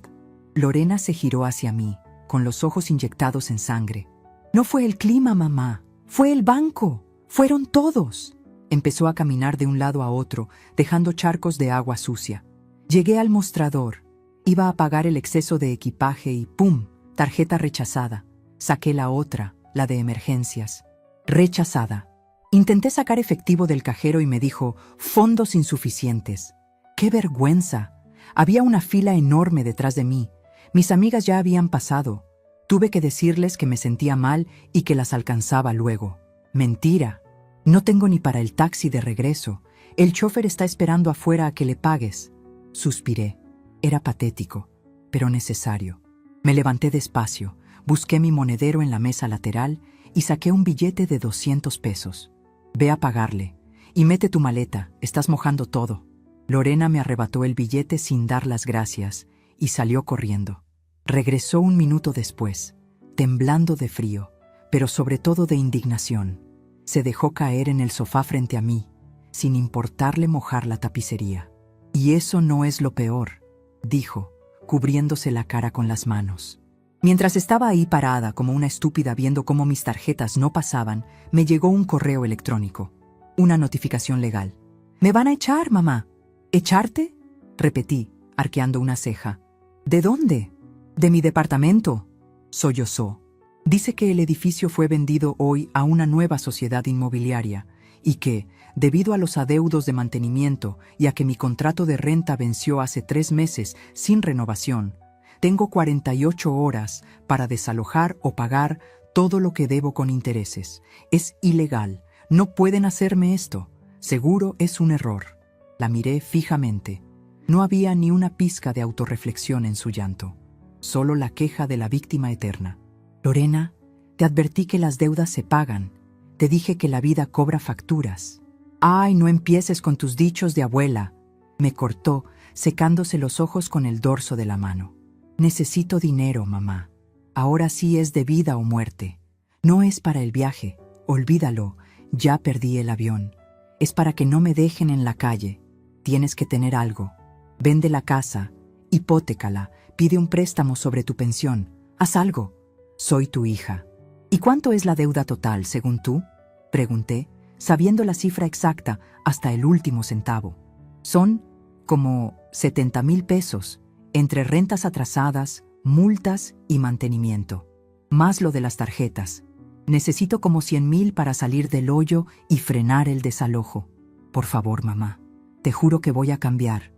Lorena se giró hacia mí, con los ojos inyectados en sangre. «No fue el clima, mamá, fue el banco, fueron todos». Empezó a caminar de un lado a otro, dejando charcos de agua sucia. Llegué al mostrador. Iba a pagar el exceso de equipaje y ¡pum!, tarjeta rechazada. Saqué la otra, la de emergencias. Rechazada. Intenté sacar efectivo del cajero y me dijo: «fondos insuficientes». ¡Qué vergüenza! Había una fila enorme detrás de mí. Mis amigas ya habían pasado. Tuve que decirles que me sentía mal y que las alcanzaba luego. Mentira. No tengo ni para el taxi de regreso. El chofer está esperando afuera a que le pagues. Suspiré. Era patético, pero necesario. Me levanté despacio, busqué mi monedero en la mesa lateral y saqué un billete de 200 pesos. «Ve a pagarle. Y mete tu maleta, estás mojando todo». Lorena me arrebató el billete sin dar las gracias y salió corriendo. Regresó un minuto después, temblando de frío, pero sobre todo de indignación. Se dejó caer en el sofá frente a mí, sin importarle mojar la tapicería. «Y eso no es lo peor», dijo, cubriéndose la cara con las manos. Mientras estaba ahí parada como una estúpida viendo cómo mis tarjetas no pasaban, me llegó un correo electrónico. Una notificación legal. «Me van a echar, mamá». «¿Echarte?», repetí, arqueando una ceja. «¿De dónde?». «De mi departamento», sollozó. «Dice que el edificio fue vendido hoy a una nueva sociedad inmobiliaria y que, debido a los adeudos de mantenimiento y a que mi contrato de renta venció hace 3 meses sin renovación, tengo 48 horas para desalojar o pagar todo lo que debo con intereses. Es ilegal. No pueden hacerme esto. Seguro es un error». La miré fijamente. No había ni una pizca de autorreflexión en su llanto, solo la queja de la víctima eterna. «Lorena, te advertí que las deudas se pagan. Te dije que la vida cobra facturas». «Ay, no empieces con tus dichos de abuela», me cortó, secándose los ojos con el dorso de la mano. «Necesito dinero, mamá. Ahora sí es de vida o muerte. No es para el viaje, Olvídalo, ya perdí el avión. Es para que no me dejen en la calle. Tienes que tener algo. Vende la casa, hipotécala, pide un préstamo sobre tu pensión. Haz algo. Soy tu hija. ¿Y cuánto es la deuda total, según tú? Pregunté, sabiendo la cifra exacta hasta el último centavo. Son como 70,000 pesos, entre rentas atrasadas, multas y mantenimiento. Más lo de las tarjetas. Necesito como 100,000 para salir del hoyo y frenar el desalojo. Por favor, mamá. Te juro que voy a cambiar.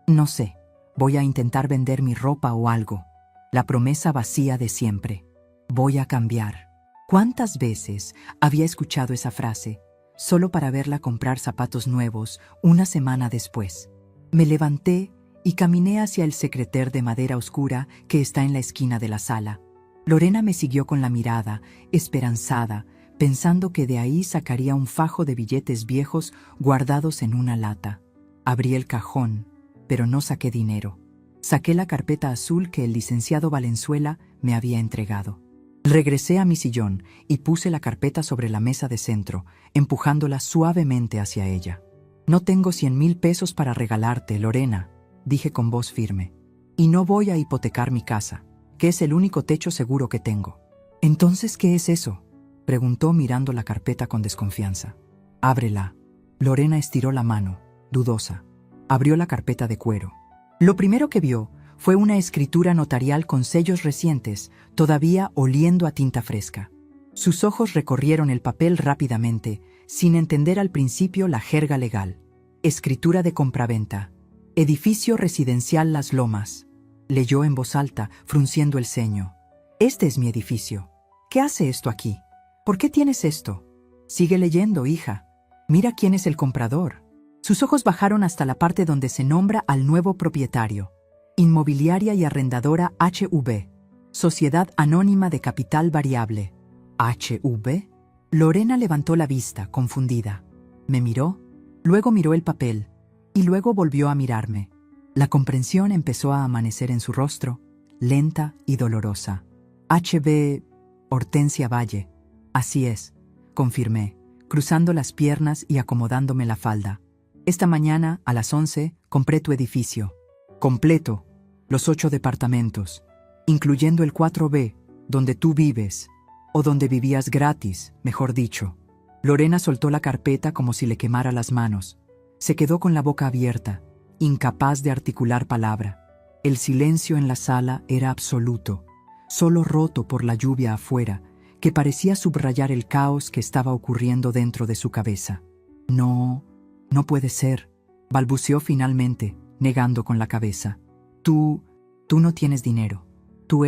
No sé, voy a intentar vender mi ropa o algo. La promesa vacía de siempre. Voy a cambiar. ¿Cuántas veces había escuchado esa frase, solo para verla comprar zapatos nuevos una semana después? Me levanté y caminé hacia el secreter de madera oscura que está en la esquina de la sala. Lorena me siguió con la mirada, esperanzada, pensando que de ahí sacaría un fajo de billetes viejos guardados en una lata. Abrí el cajón, pero no saqué dinero. Saqué la carpeta azul que el licenciado Valenzuela me había entregado. Regresé a mi sillón y puse la carpeta sobre la mesa de centro, empujándola suavemente hacia ella. No tengo 100,000 pesos para regalarte, Lorena, dije con voz firme. Y no voy a hipotecar mi casa, que es el único techo seguro que tengo. ¿Entonces qué es eso?, preguntó mirando la carpeta con desconfianza. Ábrela. Lorena estiró la mano, dudosa. Abrió la carpeta de cuero. Lo primero que vio fue una escritura notarial con sellos recientes, todavía oliendo a tinta fresca. Sus ojos recorrieron el papel rápidamente, sin entender al principio la jerga legal. Escritura de compraventa. Edificio residencial Las Lomas. Leyó en voz alta, frunciendo el ceño. Este es mi edificio. ¿Qué hace esto aquí? ¿Por qué tienes esto? Sigue leyendo, hija. Mira quién es el comprador. Sus ojos bajaron hasta la parte donde se nombra al nuevo propietario. Inmobiliaria y arrendadora HV. Sociedad Anónima de Capital Variable. ¿HV? Lorena levantó la vista, confundida. Me miró, luego miró el papel, y luego volvió a mirarme. La comprensión empezó a amanecer en su rostro, lenta y dolorosa. HB Hortensia Valle. Así es, confirmé, cruzando las piernas y acomodándome la falda. Esta mañana, a las 11, compré tu edificio. Completo, los 8 departamentos, incluyendo el 4B, donde tú vives, o donde vivías gratis, mejor dicho. Lorena soltó la carpeta como si le quemara las manos. Se quedó con la boca abierta, incapaz de articular palabra. El silencio en la sala era absoluto, solo roto por la lluvia afuera, que parecía subrayar el caos que estaba ocurriendo dentro de su cabeza. No puede ser, balbuceó finalmente, negando con la cabeza. Tú no tienes dinero. Tú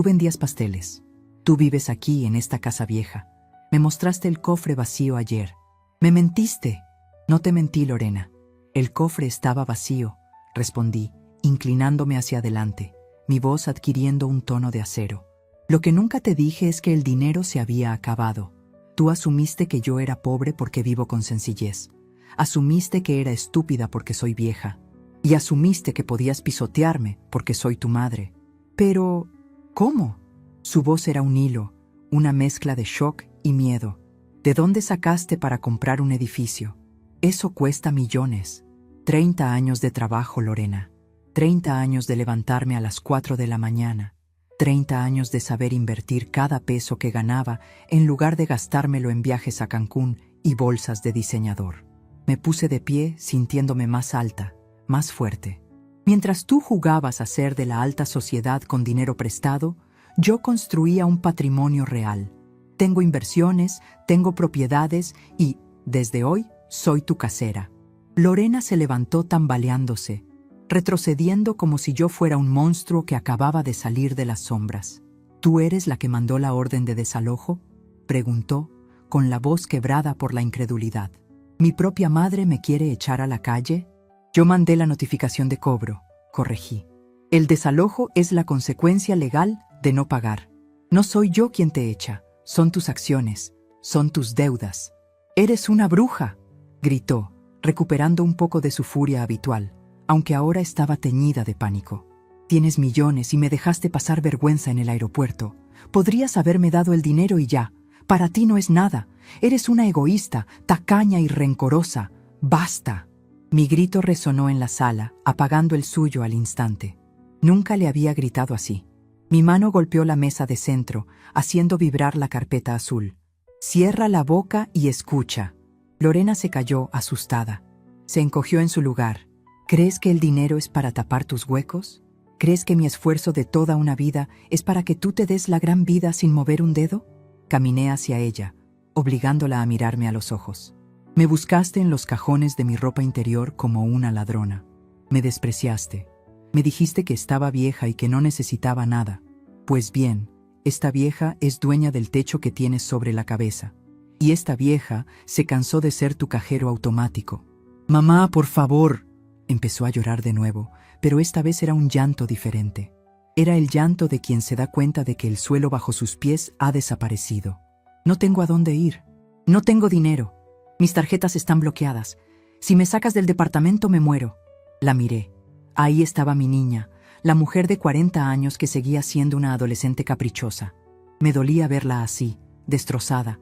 vendías pasteles. Tú vives aquí, en esta casa vieja. Me mostraste el cofre vacío ayer. Me mentiste. No te mentí, Lorena. El cofre estaba vacío, respondí, inclinándome hacia adelante, mi voz adquiriendo un tono de acero. Lo que nunca te dije es que el dinero se había acabado. Tú asumiste que yo era pobre porque vivo con sencillez. Asumiste que era estúpida porque soy vieja. Y asumiste que podías pisotearme porque soy tu madre. Pero, ¿cómo? Su voz era un hilo, una mezcla de shock y miedo. ¿De dónde sacaste para comprar un edificio? Eso cuesta millones. 30 años de trabajo, Lorena. 30 años de levantarme a las 4 de la mañana. 30 años de saber invertir cada peso que ganaba en lugar de gastármelo en viajes a Cancún y bolsas de diseñador. Me puse de pie sintiéndome más alta, más fuerte. Mientras tú jugabas a ser de la alta sociedad con dinero prestado, yo construía un patrimonio real. Tengo inversiones, tengo propiedades y, desde hoy, soy tu casera. Lorena se levantó tambaleándose, retrocediendo como si yo fuera un monstruo que acababa de salir de las sombras. ¿Tú eres la que mandó la orden de desalojo?, preguntó, con la voz quebrada por la incredulidad. ¿Mi propia madre me quiere echar a la calle? Yo mandé la notificación de cobro, corregí. El desalojo es la consecuencia legal de no pagar. No soy yo quien te echa, son tus acciones, son tus deudas. ¡Eres una bruja!, gritó, recuperando un poco de su furia habitual, aunque ahora estaba teñida de pánico. Tienes millones y me dejaste pasar vergüenza en el aeropuerto. Podrías haberme dado el dinero y ya, Para ti no es nada. Eres una egoísta, tacaña y rencorosa. ¡Basta! Mi grito resonó en la sala, apagando el suyo al instante. Nunca le había gritado así. Mi mano golpeó la mesa de centro, haciendo vibrar la carpeta azul. Cierra la boca y escucha. Lorena se calló, asustada. Se encogió en su lugar. ¿Crees que el dinero es para tapar tus huecos? ¿Crees que mi esfuerzo de toda una vida es para que tú te des la gran vida sin mover un dedo? Caminé hacia ella, obligándola a mirarme a los ojos. Me buscaste en los cajones de mi ropa interior como una ladrona. Me despreciaste. Me dijiste que estaba vieja y que no necesitaba nada. Pues bien, esta vieja es dueña del techo que tienes sobre la cabeza. Y esta vieja se cansó de ser tu cajero automático. «Mamá, por favor», empezó a llorar de nuevo, pero esta vez era un llanto diferente. Era el llanto de quien se da cuenta de que el suelo bajo sus pies ha desaparecido. No tengo a dónde ir. No tengo dinero. Mis tarjetas están bloqueadas. Si me sacas del departamento me muero. La miré. Ahí estaba mi niña, la mujer de 40 años que seguía siendo una adolescente caprichosa. Me dolía verla así, destrozada,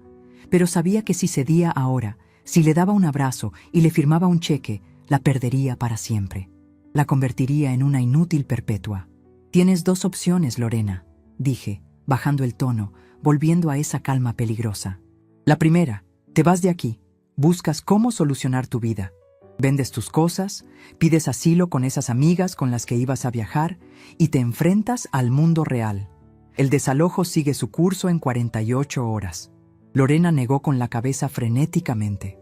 pero sabía que si cedía ahora, si le daba un abrazo y le firmaba un cheque, la perdería para siempre. La convertiría en una inútil perpetua. Tienes dos opciones, Lorena, dije, bajando el tono, volviendo a esa calma peligrosa. La primera, te vas de aquí, buscas cómo solucionar tu vida. Vendes tus cosas, pides asilo con esas amigas con las que ibas a viajar y te enfrentas al mundo real. El desalojo sigue su curso en 48 horas. Lorena negó con la cabeza frenéticamente.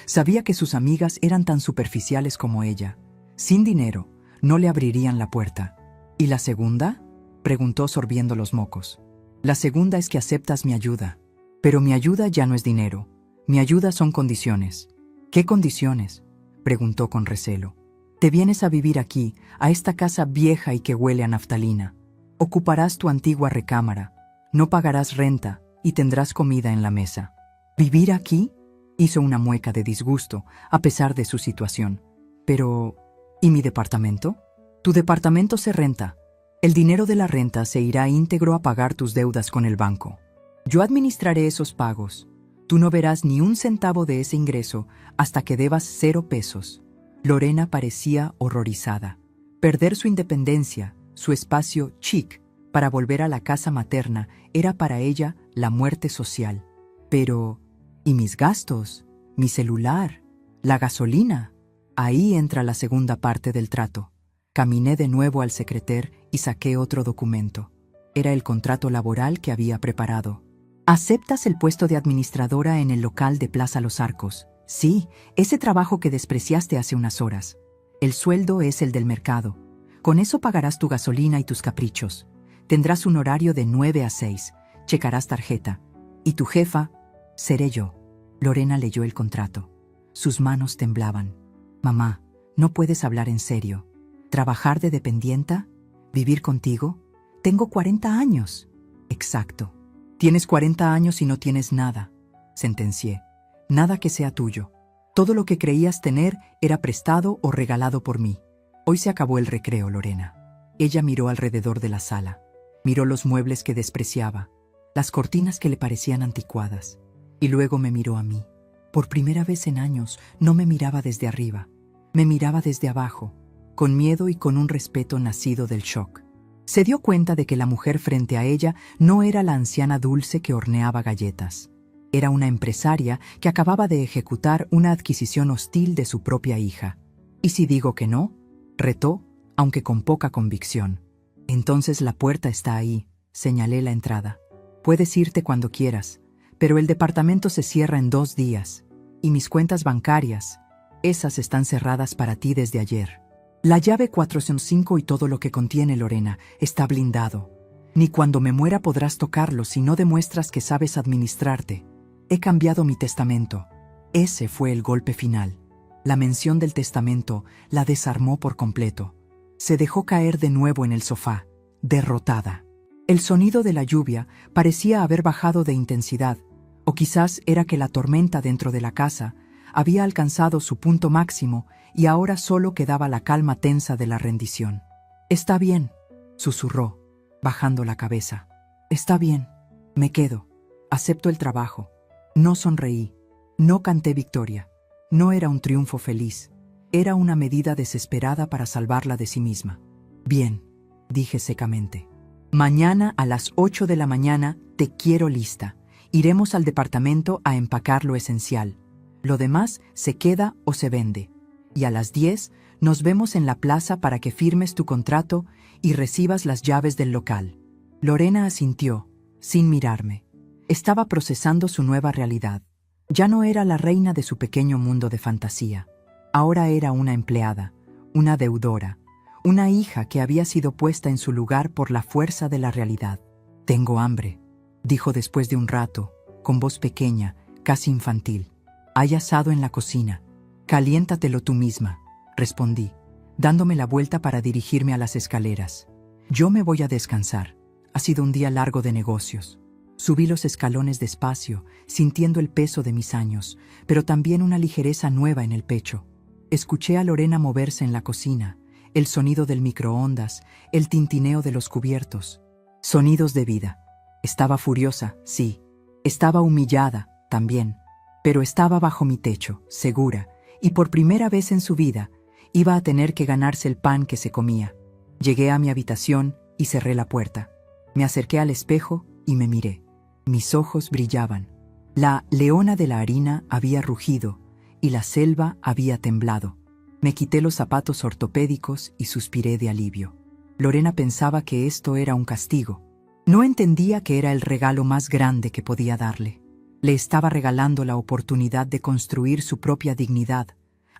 Sabía que sus amigas eran tan superficiales como ella. Sin dinero, no le abrirían la puerta. ¿Y la segunda?, preguntó sorbiendo los mocos. La segunda es que aceptas mi ayuda. Pero mi ayuda ya no es dinero. Mi ayuda son condiciones. ¿Qué condiciones?, preguntó con recelo. Te vienes a vivir aquí, a esta casa vieja y que huele a naftalina. Ocuparás tu antigua recámara, no pagarás renta y tendrás comida en la mesa. ¿Vivir aquí?, hizo una mueca de disgusto, a pesar de su situación. Pero, ¿y mi departamento? Tu departamento se renta. El dinero de la renta se irá íntegro a pagar tus deudas con el banco. Yo administraré esos pagos. Tú no verás ni un centavo de ese ingreso hasta que debas 0 pesos. Lorena parecía horrorizada. Perder su independencia, su espacio chic, para volver a la casa materna, era para ella la muerte social. Pero, ¿y mis gastos? ¿Mi celular? ¿La gasolina? Ahí entra la segunda parte del trato. Caminé de nuevo al secreter y saqué otro documento. Era el contrato laboral que había preparado. ¿Aceptas el puesto de administradora en el local de Plaza Los Arcos? Sí, ese trabajo que despreciaste hace unas horas. El sueldo es el del mercado. Con eso pagarás tu gasolina y tus caprichos. Tendrás un horario de 9 a 6. Checarás tarjeta. Y tu jefa seré yo. Lorena leyó el contrato. Sus manos temblaban. Mamá, ¿no puedes hablar en serio? ¿Trabajar de dependienta? ¿Vivir contigo? Tengo 40 años. Exacto. Tienes 40 años y no tienes nada, sentencié. Nada que sea tuyo. Todo lo que creías tener era prestado o regalado por mí. Hoy se acabó el recreo, Lorena. Ella miró alrededor de la sala. Miró los muebles que despreciaba, las cortinas que le parecían anticuadas. Y luego me miró a mí. Por primera vez en años no me miraba desde arriba. Me miraba desde abajo, con miedo y con un respeto nacido del shock. Se dio cuenta de que la mujer frente a ella no era la anciana dulce que horneaba galletas. Era una empresaria que acababa de ejecutar una adquisición hostil de su propia hija. ¿Y si digo que no?, retó, aunque con poca convicción. Entonces la puerta está ahí, señalé la entrada. Puedes irte cuando quieras, pero el departamento se cierra en 2 días. Y mis cuentas bancarias, esas están cerradas para ti desde ayer. La llave 405 y todo lo que contiene, Lorena, está blindado. Ni cuando me muera podrás tocarlo si no demuestras que sabes administrarte. He cambiado mi testamento. Ese fue el golpe final. La mención del testamento la desarmó por completo. Se dejó caer de nuevo en el sofá, derrotada. El sonido de la lluvia parecía haber bajado de intensidad, o quizás era que la tormenta dentro de la casa había alcanzado su punto máximo y ahora solo quedaba la calma tensa de la rendición. «Está bien», susurró, bajando la cabeza. «Está bien, me quedo. Acepto el trabajo. No sonreí. No canté victoria. No era un triunfo feliz. Era una medida desesperada para salvarla de sí misma. Bien, dije secamente. Mañana a las 8 de la mañana te quiero lista. Iremos al departamento a empacar lo esencial. Lo demás se queda o se vende. Y a las 10 nos vemos en la plaza para que firmes tu contrato y recibas las llaves del local. Lorena asintió, sin mirarme. Estaba procesando su nueva realidad. Ya no era la reina de su pequeño mundo de fantasía. Ahora era una empleada, una deudora, una hija que había sido puesta en su lugar por la fuerza de la realidad. «Tengo hambre», dijo después de un rato, con voz pequeña, casi infantil. «Hay asado en la cocina. Caliéntatelo tú misma», respondí, dándome la vuelta para dirigirme a las escaleras. «Yo me voy a descansar. Ha sido un día largo de negocios». Subí los escalones despacio, sintiendo el peso de mis años, pero también una ligereza nueva en el pecho. Escuché a Lorena moverse en la cocina, el sonido del microondas, el tintineo de los cubiertos. Sonidos de vida. Estaba furiosa, sí. Estaba humillada, también. Pero estaba bajo mi techo, segura, y por primera vez en su vida, iba a tener que ganarse el pan que se comía. Llegué a mi habitación y cerré la puerta. Me acerqué al espejo y me miré. Mis ojos brillaban. La leona de la harina había rugido y la selva había temblado. Me quité los zapatos ortopédicos y suspiré de alivio. Lorena pensaba que esto era un castigo. No entendía que era el regalo más grande que podía darle. Le estaba regalando la oportunidad de construir su propia dignidad,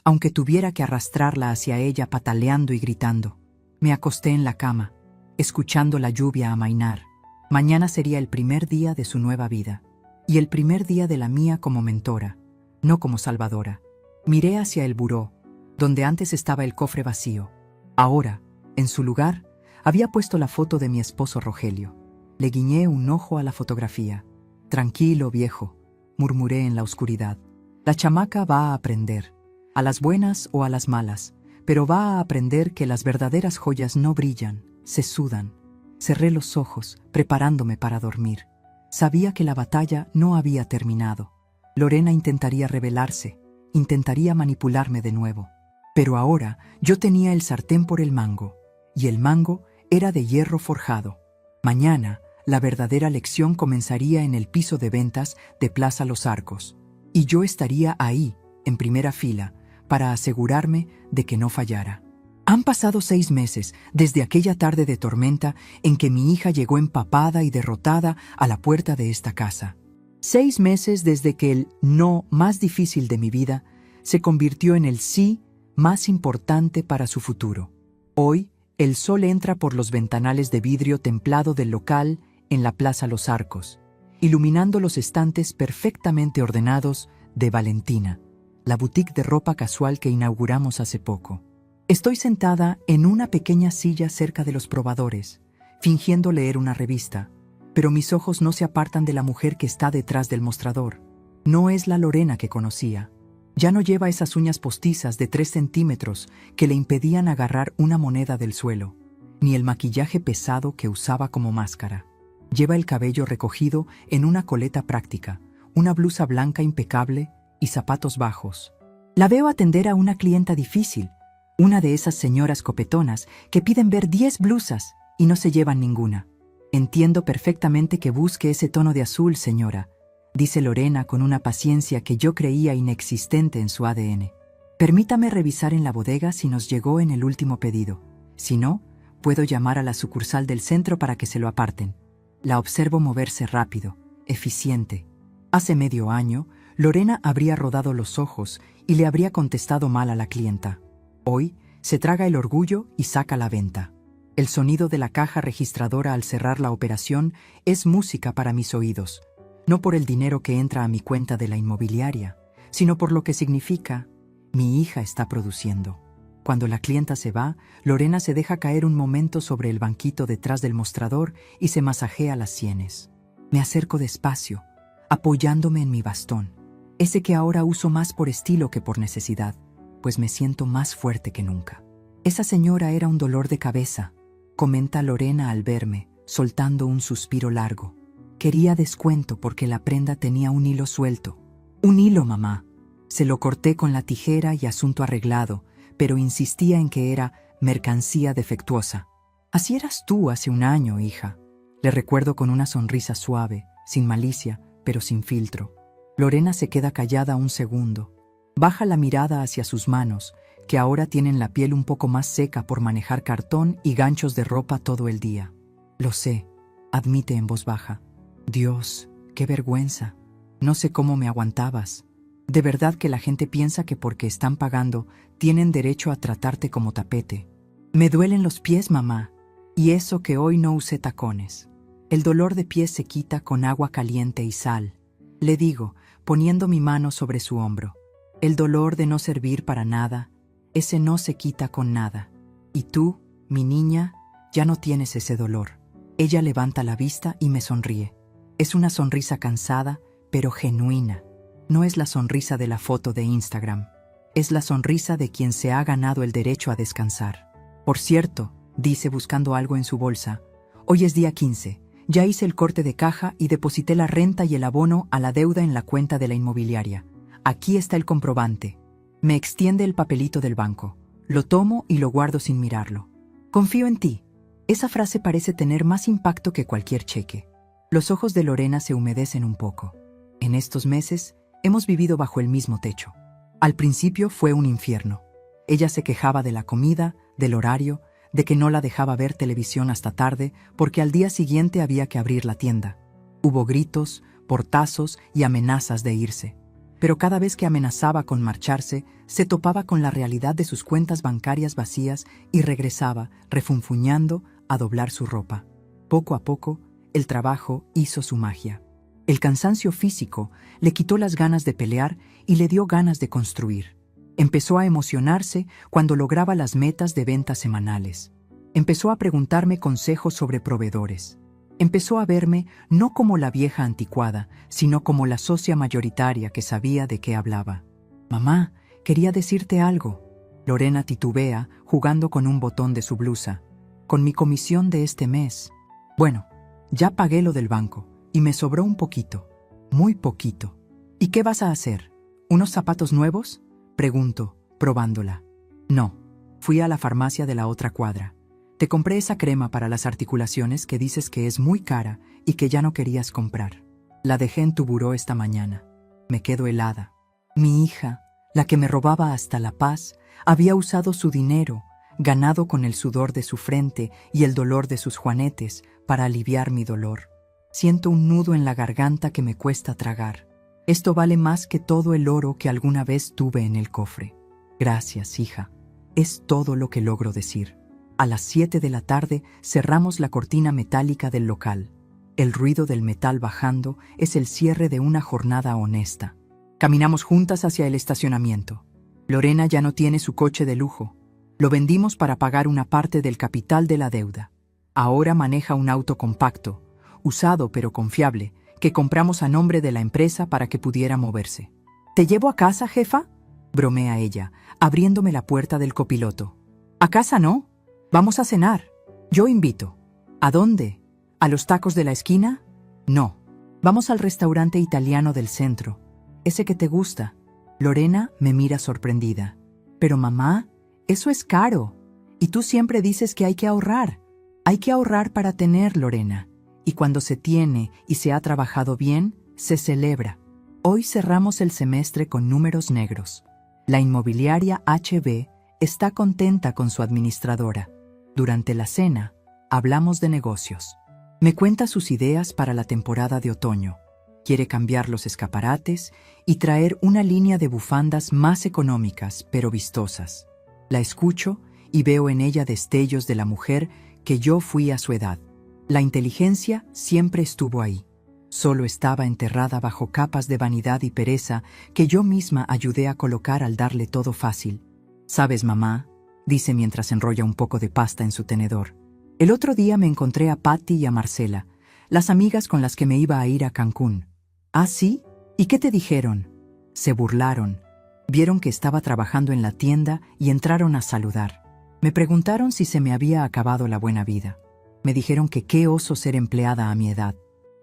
aunque tuviera que arrastrarla hacia ella pataleando y gritando. Me acosté en la cama, escuchando la lluvia amainar. Mañana sería el primer día de su nueva vida, y el primer día de la mía como mentora, no como salvadora. Miré hacia el buró, donde antes estaba el cofre vacío. Ahora, en su lugar, había puesto la foto de mi esposo Rogelio. Le guiñé un ojo a la fotografía. «Tranquilo, viejo», murmuré en la oscuridad. «La chamaca va a aprender, a las buenas o a las malas, pero va a aprender que las verdaderas joyas no brillan, se sudan». Cerré los ojos, preparándome para dormir. Sabía que la batalla no había terminado. Lorena intentaría rebelarse, intentaría manipularme de nuevo. Pero ahora yo tenía el sartén por el mango, y el mango era de hierro forjado. Mañana, la verdadera lección comenzaría en el piso de ventas de Plaza Los Arcos, y yo estaría ahí, en primera fila, para asegurarme de que no fallara. Han pasado 6 meses desde aquella tarde de tormenta en que mi hija llegó empapada y derrotada a la puerta de esta casa. 6 meses desde que el no más difícil de mi vida se convirtió en el sí más importante para su futuro. Hoy, el sol entra por los ventanales de vidrio templado del local en la Plaza Los Arcos, iluminando los estantes perfectamente ordenados de Valentina, la boutique de ropa casual que inauguramos hace poco. Estoy sentada en una pequeña silla cerca de los probadores, fingiendo leer una revista, pero mis ojos no se apartan de la mujer que está detrás del mostrador. No es la Lorena que conocía. Ya no lleva esas uñas postizas de 3 centímetros que le impedían agarrar una moneda del suelo, ni el maquillaje pesado que usaba como máscara. Lleva el cabello recogido en una coleta práctica, una blusa blanca impecable y zapatos bajos. La veo atender a una clienta difícil, una de esas señoras copetonas que piden ver 10 blusas y no se llevan ninguna. «Entiendo perfectamente que busque ese tono de azul, señora», dice Lorena con una paciencia que yo creía inexistente en su ADN. «Permítame revisar en la bodega si nos llegó en el último pedido. Si no, puedo llamar a la sucursal del centro para que se lo aparten». La observo moverse rápido, eficiente. Hace medio año, Lorena habría rodado los ojos y le habría contestado mal a la clienta. Hoy, se traga el orgullo y saca la venta. El sonido de la caja registradora al cerrar la operación es música para mis oídos, no por el dinero que entra a mi cuenta de la inmobiliaria, sino por lo que significa: mi hija está produciendo. Cuando la clienta se va, Lorena se deja caer un momento sobre el banquito detrás del mostrador y se masajea las sienes. Me acerco despacio, apoyándome en mi bastón, ese que ahora uso más por estilo que por necesidad, pues me siento más fuerte que nunca. «Esa señora era un dolor de cabeza», comenta Lorena al verme, soltando un suspiro largo. Quería descuento porque la prenda tenía un hilo suelto. Un hilo, mamá. Se lo corté con la tijera y asunto arreglado, pero insistía en que era mercancía defectuosa. Así eras tú hace un año, hija. Le recuerdo con una sonrisa suave, sin malicia, pero sin filtro. Lorena se queda callada un segundo. Baja la mirada hacia sus manos, que ahora tienen la piel un poco más seca por manejar cartón y ganchos de ropa todo el día. Lo sé, admite en voz baja. Dios, qué vergüenza. No sé cómo me aguantabas. De verdad que la gente piensa que porque están pagando, tienen derecho a tratarte como tapete. Me duelen los pies, mamá, y eso que hoy no usé tacones. El dolor de pies se quita con agua caliente y sal. Le digo, poniendo mi mano sobre su hombro. El dolor de no servir para nada, ese no se quita con nada. Y tú, mi niña, ya no tienes ese dolor. Ella levanta la vista y me sonríe. Es una sonrisa cansada, pero genuina. No es la sonrisa de la foto de Instagram. Es la sonrisa de quien se ha ganado el derecho a descansar. Por cierto, dice buscando algo en su bolsa, hoy es día 15. Ya hice el corte de caja y deposité la renta y el abono a la deuda en la cuenta de la inmobiliaria. Aquí está el comprobante. Me extiende el papelito del banco. Lo tomo y lo guardo sin mirarlo. Confío en ti. Esa frase parece tener más impacto que cualquier cheque. Los ojos de Lorena se humedecen un poco. En estos meses, hemos vivido bajo el mismo techo. Al principio fue un infierno. Ella se quejaba de la comida, del horario, de que no la dejaba ver televisión hasta tarde porque al día siguiente había que abrir la tienda. Hubo gritos, portazos y amenazas de irse. Pero cada vez que amenazaba con marcharse, se topaba con la realidad de sus cuentas bancarias vacías y regresaba, refunfuñando, a doblar su ropa. Poco a poco, el trabajo hizo su magia. El cansancio físico le quitó las ganas de pelear y le dio ganas de construir. Empezó a emocionarse cuando lograba las metas de ventas semanales. Empezó a preguntarme consejos sobre proveedores. Empezó a verme no como la vieja anticuada, sino como la socia mayoritaria que sabía de qué hablaba. Mamá, quería decirte algo. Lorena titubea, jugando con un botón de su blusa. Con mi comisión de este mes. Bueno, ya pagué lo del banco y me sobró un poquito, muy poquito. ¿Y qué vas a hacer? ¿Unos zapatos nuevos? Pregunto, probándola. No, fui a la farmacia de la otra cuadra. Te compré esa crema para las articulaciones que dices que es muy cara y que ya no querías comprar. La dejé en tu buró esta mañana. Me quedo helada. Mi hija, la que me robaba hasta la paz, había usado su dinero, ganado con el sudor de su frente y el dolor de sus juanetes, para aliviar mi dolor. Siento un nudo en la garganta que me cuesta tragar. Esto vale más que todo el oro que alguna vez tuve en el cofre. Gracias, hija. Es todo lo que logro decir. A las 7 de la tarde cerramos la cortina metálica del local. El ruido del metal bajando es el cierre de una jornada honesta. Caminamos juntas hacia el estacionamiento. Lorena ya no tiene su coche de lujo. Lo vendimos para pagar una parte del capital de la deuda. Ahora maneja un auto compacto, usado pero confiable, que compramos a nombre de la empresa para que pudiera moverse. ¿Te llevo a casa, jefa?, bromea ella, abriéndome la puerta del copiloto. ¿A casa no? Vamos a cenar. Yo invito. ¿A dónde? ¿A los tacos de la esquina? No. Vamos al restaurante italiano del centro. Ese que te gusta. Lorena me mira sorprendida. Pero mamá, eso es caro. Y tú siempre dices que hay que ahorrar. Hay que ahorrar para tener, Lorena. Y cuando se tiene y se ha trabajado bien, se celebra. Hoy cerramos el semestre con números negros. La inmobiliaria HB está contenta con su administradora. Durante la cena, hablamos de negocios. Me cuenta sus ideas para la temporada de otoño. Quiere cambiar los escaparates y traer una línea de bufandas más económicas, pero vistosas. La escucho y veo en ella destellos de la mujer que yo fui a su edad. La inteligencia siempre estuvo ahí. Solo estaba enterrada bajo capas de vanidad y pereza que yo misma ayudé a colocar al darle todo fácil. ¿Sabes, mamá?, dice mientras enrolla un poco de pasta en su tenedor. El otro día me encontré a Patty y a Marcela, las amigas con las que me iba a ir a Cancún. ¿Ah, sí? ¿Y qué te dijeron? Se burlaron. Vieron que estaba trabajando en la tienda y entraron a saludar. Me preguntaron si se me había acabado la buena vida. Me dijeron que qué oso ser empleada a mi edad.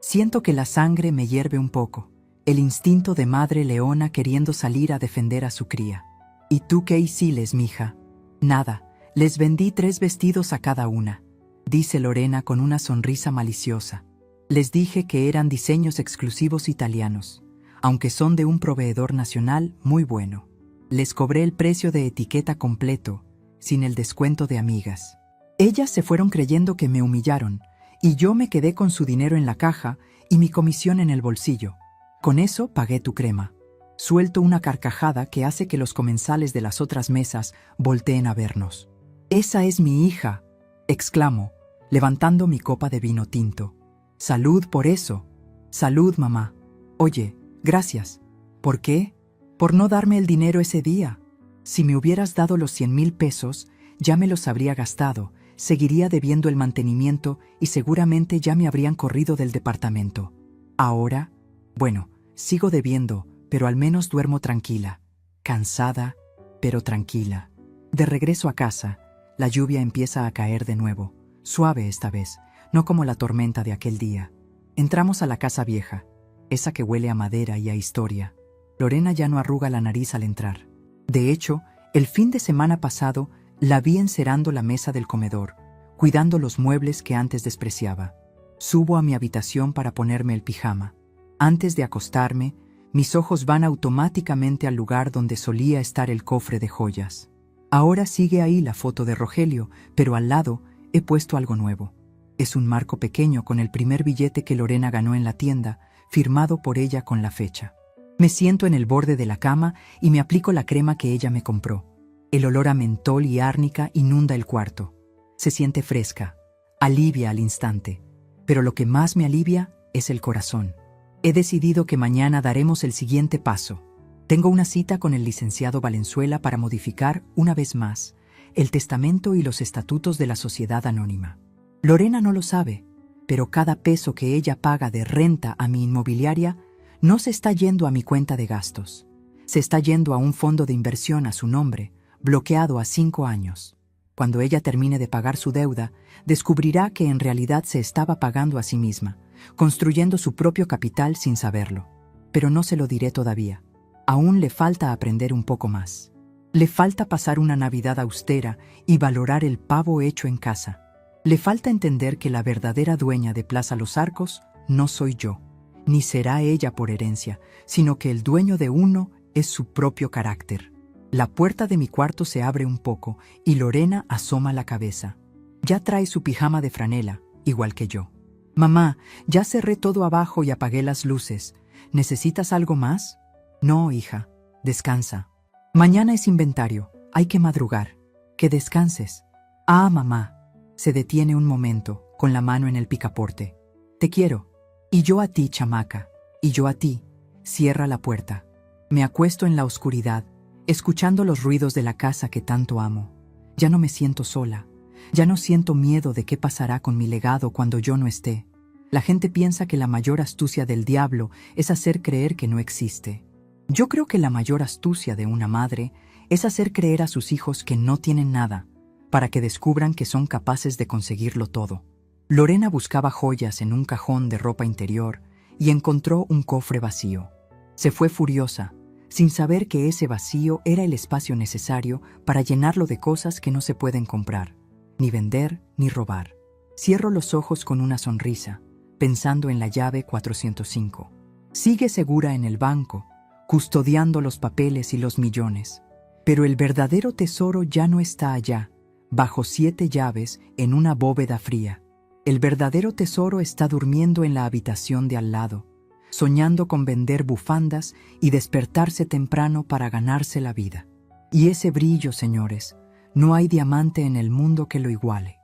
Siento que la sangre me hierve un poco, el instinto de madre leona queriendo salir a defender a su cría. ¿Y tú qué hiciles, mija? Nada, les vendí 3 vestidos a cada una, dice Lorena con una sonrisa maliciosa. Les dije que eran diseños exclusivos italianos, aunque son de un proveedor nacional muy bueno. Les cobré el precio de etiqueta completo, sin el descuento de amigas. Ellas se fueron creyendo que me humillaron, y yo me quedé con su dinero en la caja y mi comisión en el bolsillo. Con eso pagué tu crema. Suelto una carcajada que hace que los comensales de las otras mesas volteen a vernos. «Esa es mi hija», exclamo, levantando mi copa de vino tinto. «Salud por eso». «Salud, mamá». «Oye, gracias». «¿Por qué?» «Por no darme el dinero ese día. Si me hubieras dado los 100,000 pesos, ya me los habría gastado, seguiría debiendo el mantenimiento y seguramente ya me habrían corrido del departamento. Ahora, bueno, sigo debiendo, pero al menos duermo tranquila. Cansada, pero tranquila. De regreso a casa, la lluvia empieza a caer de nuevo, suave esta vez, no como la tormenta de aquel día. Entramos a la casa vieja, esa que huele a madera y a historia. Lorena ya no arruga la nariz al entrar. De hecho, el fin de semana pasado la vi encerando la mesa del comedor, cuidando los muebles que antes despreciaba. Subo a mi habitación para ponerme el pijama. Antes de acostarme, mis ojos van automáticamente al lugar donde solía estar el cofre de joyas. Ahora sigue ahí la foto de Rogelio, pero al lado he puesto algo nuevo. Es un marco pequeño con el primer billete que Lorena ganó en la tienda, firmado por ella con la fecha. Me siento en el borde de la cama y me aplico la crema que ella me compró. El olor a mentol y árnica inunda el cuarto. Se siente fresca, alivia al instante. Pero lo que más me alivia es el corazón. He decidido que mañana daremos el siguiente paso. Tengo una cita con el licenciado Valenzuela para modificar, una vez más, el testamento y los estatutos de la sociedad anónima. Lorena no lo sabe, pero cada peso que ella paga de renta a mi inmobiliaria no se está yendo a mi cuenta de gastos. Se está yendo a un fondo de inversión a su nombre, bloqueado a 5 años. Cuando ella termine de pagar su deuda, descubrirá que en realidad se estaba pagando a sí misma, construyendo su propio capital sin saberlo. Pero no se lo diré todavía. Aún le falta aprender un poco más. Le falta pasar una Navidad austera y valorar el pavo hecho en casa. Le falta entender que la verdadera dueña de Plaza Los Arcos no soy yo, ni será ella por herencia, sino que el dueño de uno es su propio carácter. La puerta de mi cuarto se abre un poco y Lorena asoma la cabeza. Ya trae su pijama de franela, igual que yo. «Mamá, ya cerré todo abajo y apagué las luces. ¿Necesitas algo más?» «No, hija. Descansa. Mañana es inventario. Hay que madrugar. Que descanses». «Ah, mamá». Se detiene un momento, con la mano en el picaporte. «Te quiero. Y yo a ti, chamaca. Y yo a ti». Cierra la puerta. Me acuesto en la oscuridad, escuchando los ruidos de la casa que tanto amo. Ya no me siento sola. Ya no siento miedo de qué pasará con mi legado cuando yo no esté. La gente piensa que la mayor astucia del diablo es hacer creer que no existe. Yo creo que la mayor astucia de una madre es hacer creer a sus hijos que no tienen nada, para que descubran que son capaces de conseguirlo todo. Lorena buscaba joyas en un cajón de ropa interior y encontró un cofre vacío. Se fue furiosa, sin saber que ese vacío era el espacio necesario para llenarlo de cosas que no se pueden comprar, ni vender, ni robar. Cierro los ojos con una sonrisa, pensando en la llave 405. Sigue segura en el banco, custodiando los papeles y los millones. Pero el verdadero tesoro ya no está allá, bajo 7 llaves en una bóveda fría. El verdadero tesoro está durmiendo en la habitación de al lado, soñando con vender bufandas y despertarse temprano para ganarse la vida. Y ese brillo, señores, no hay diamante en el mundo que lo iguale.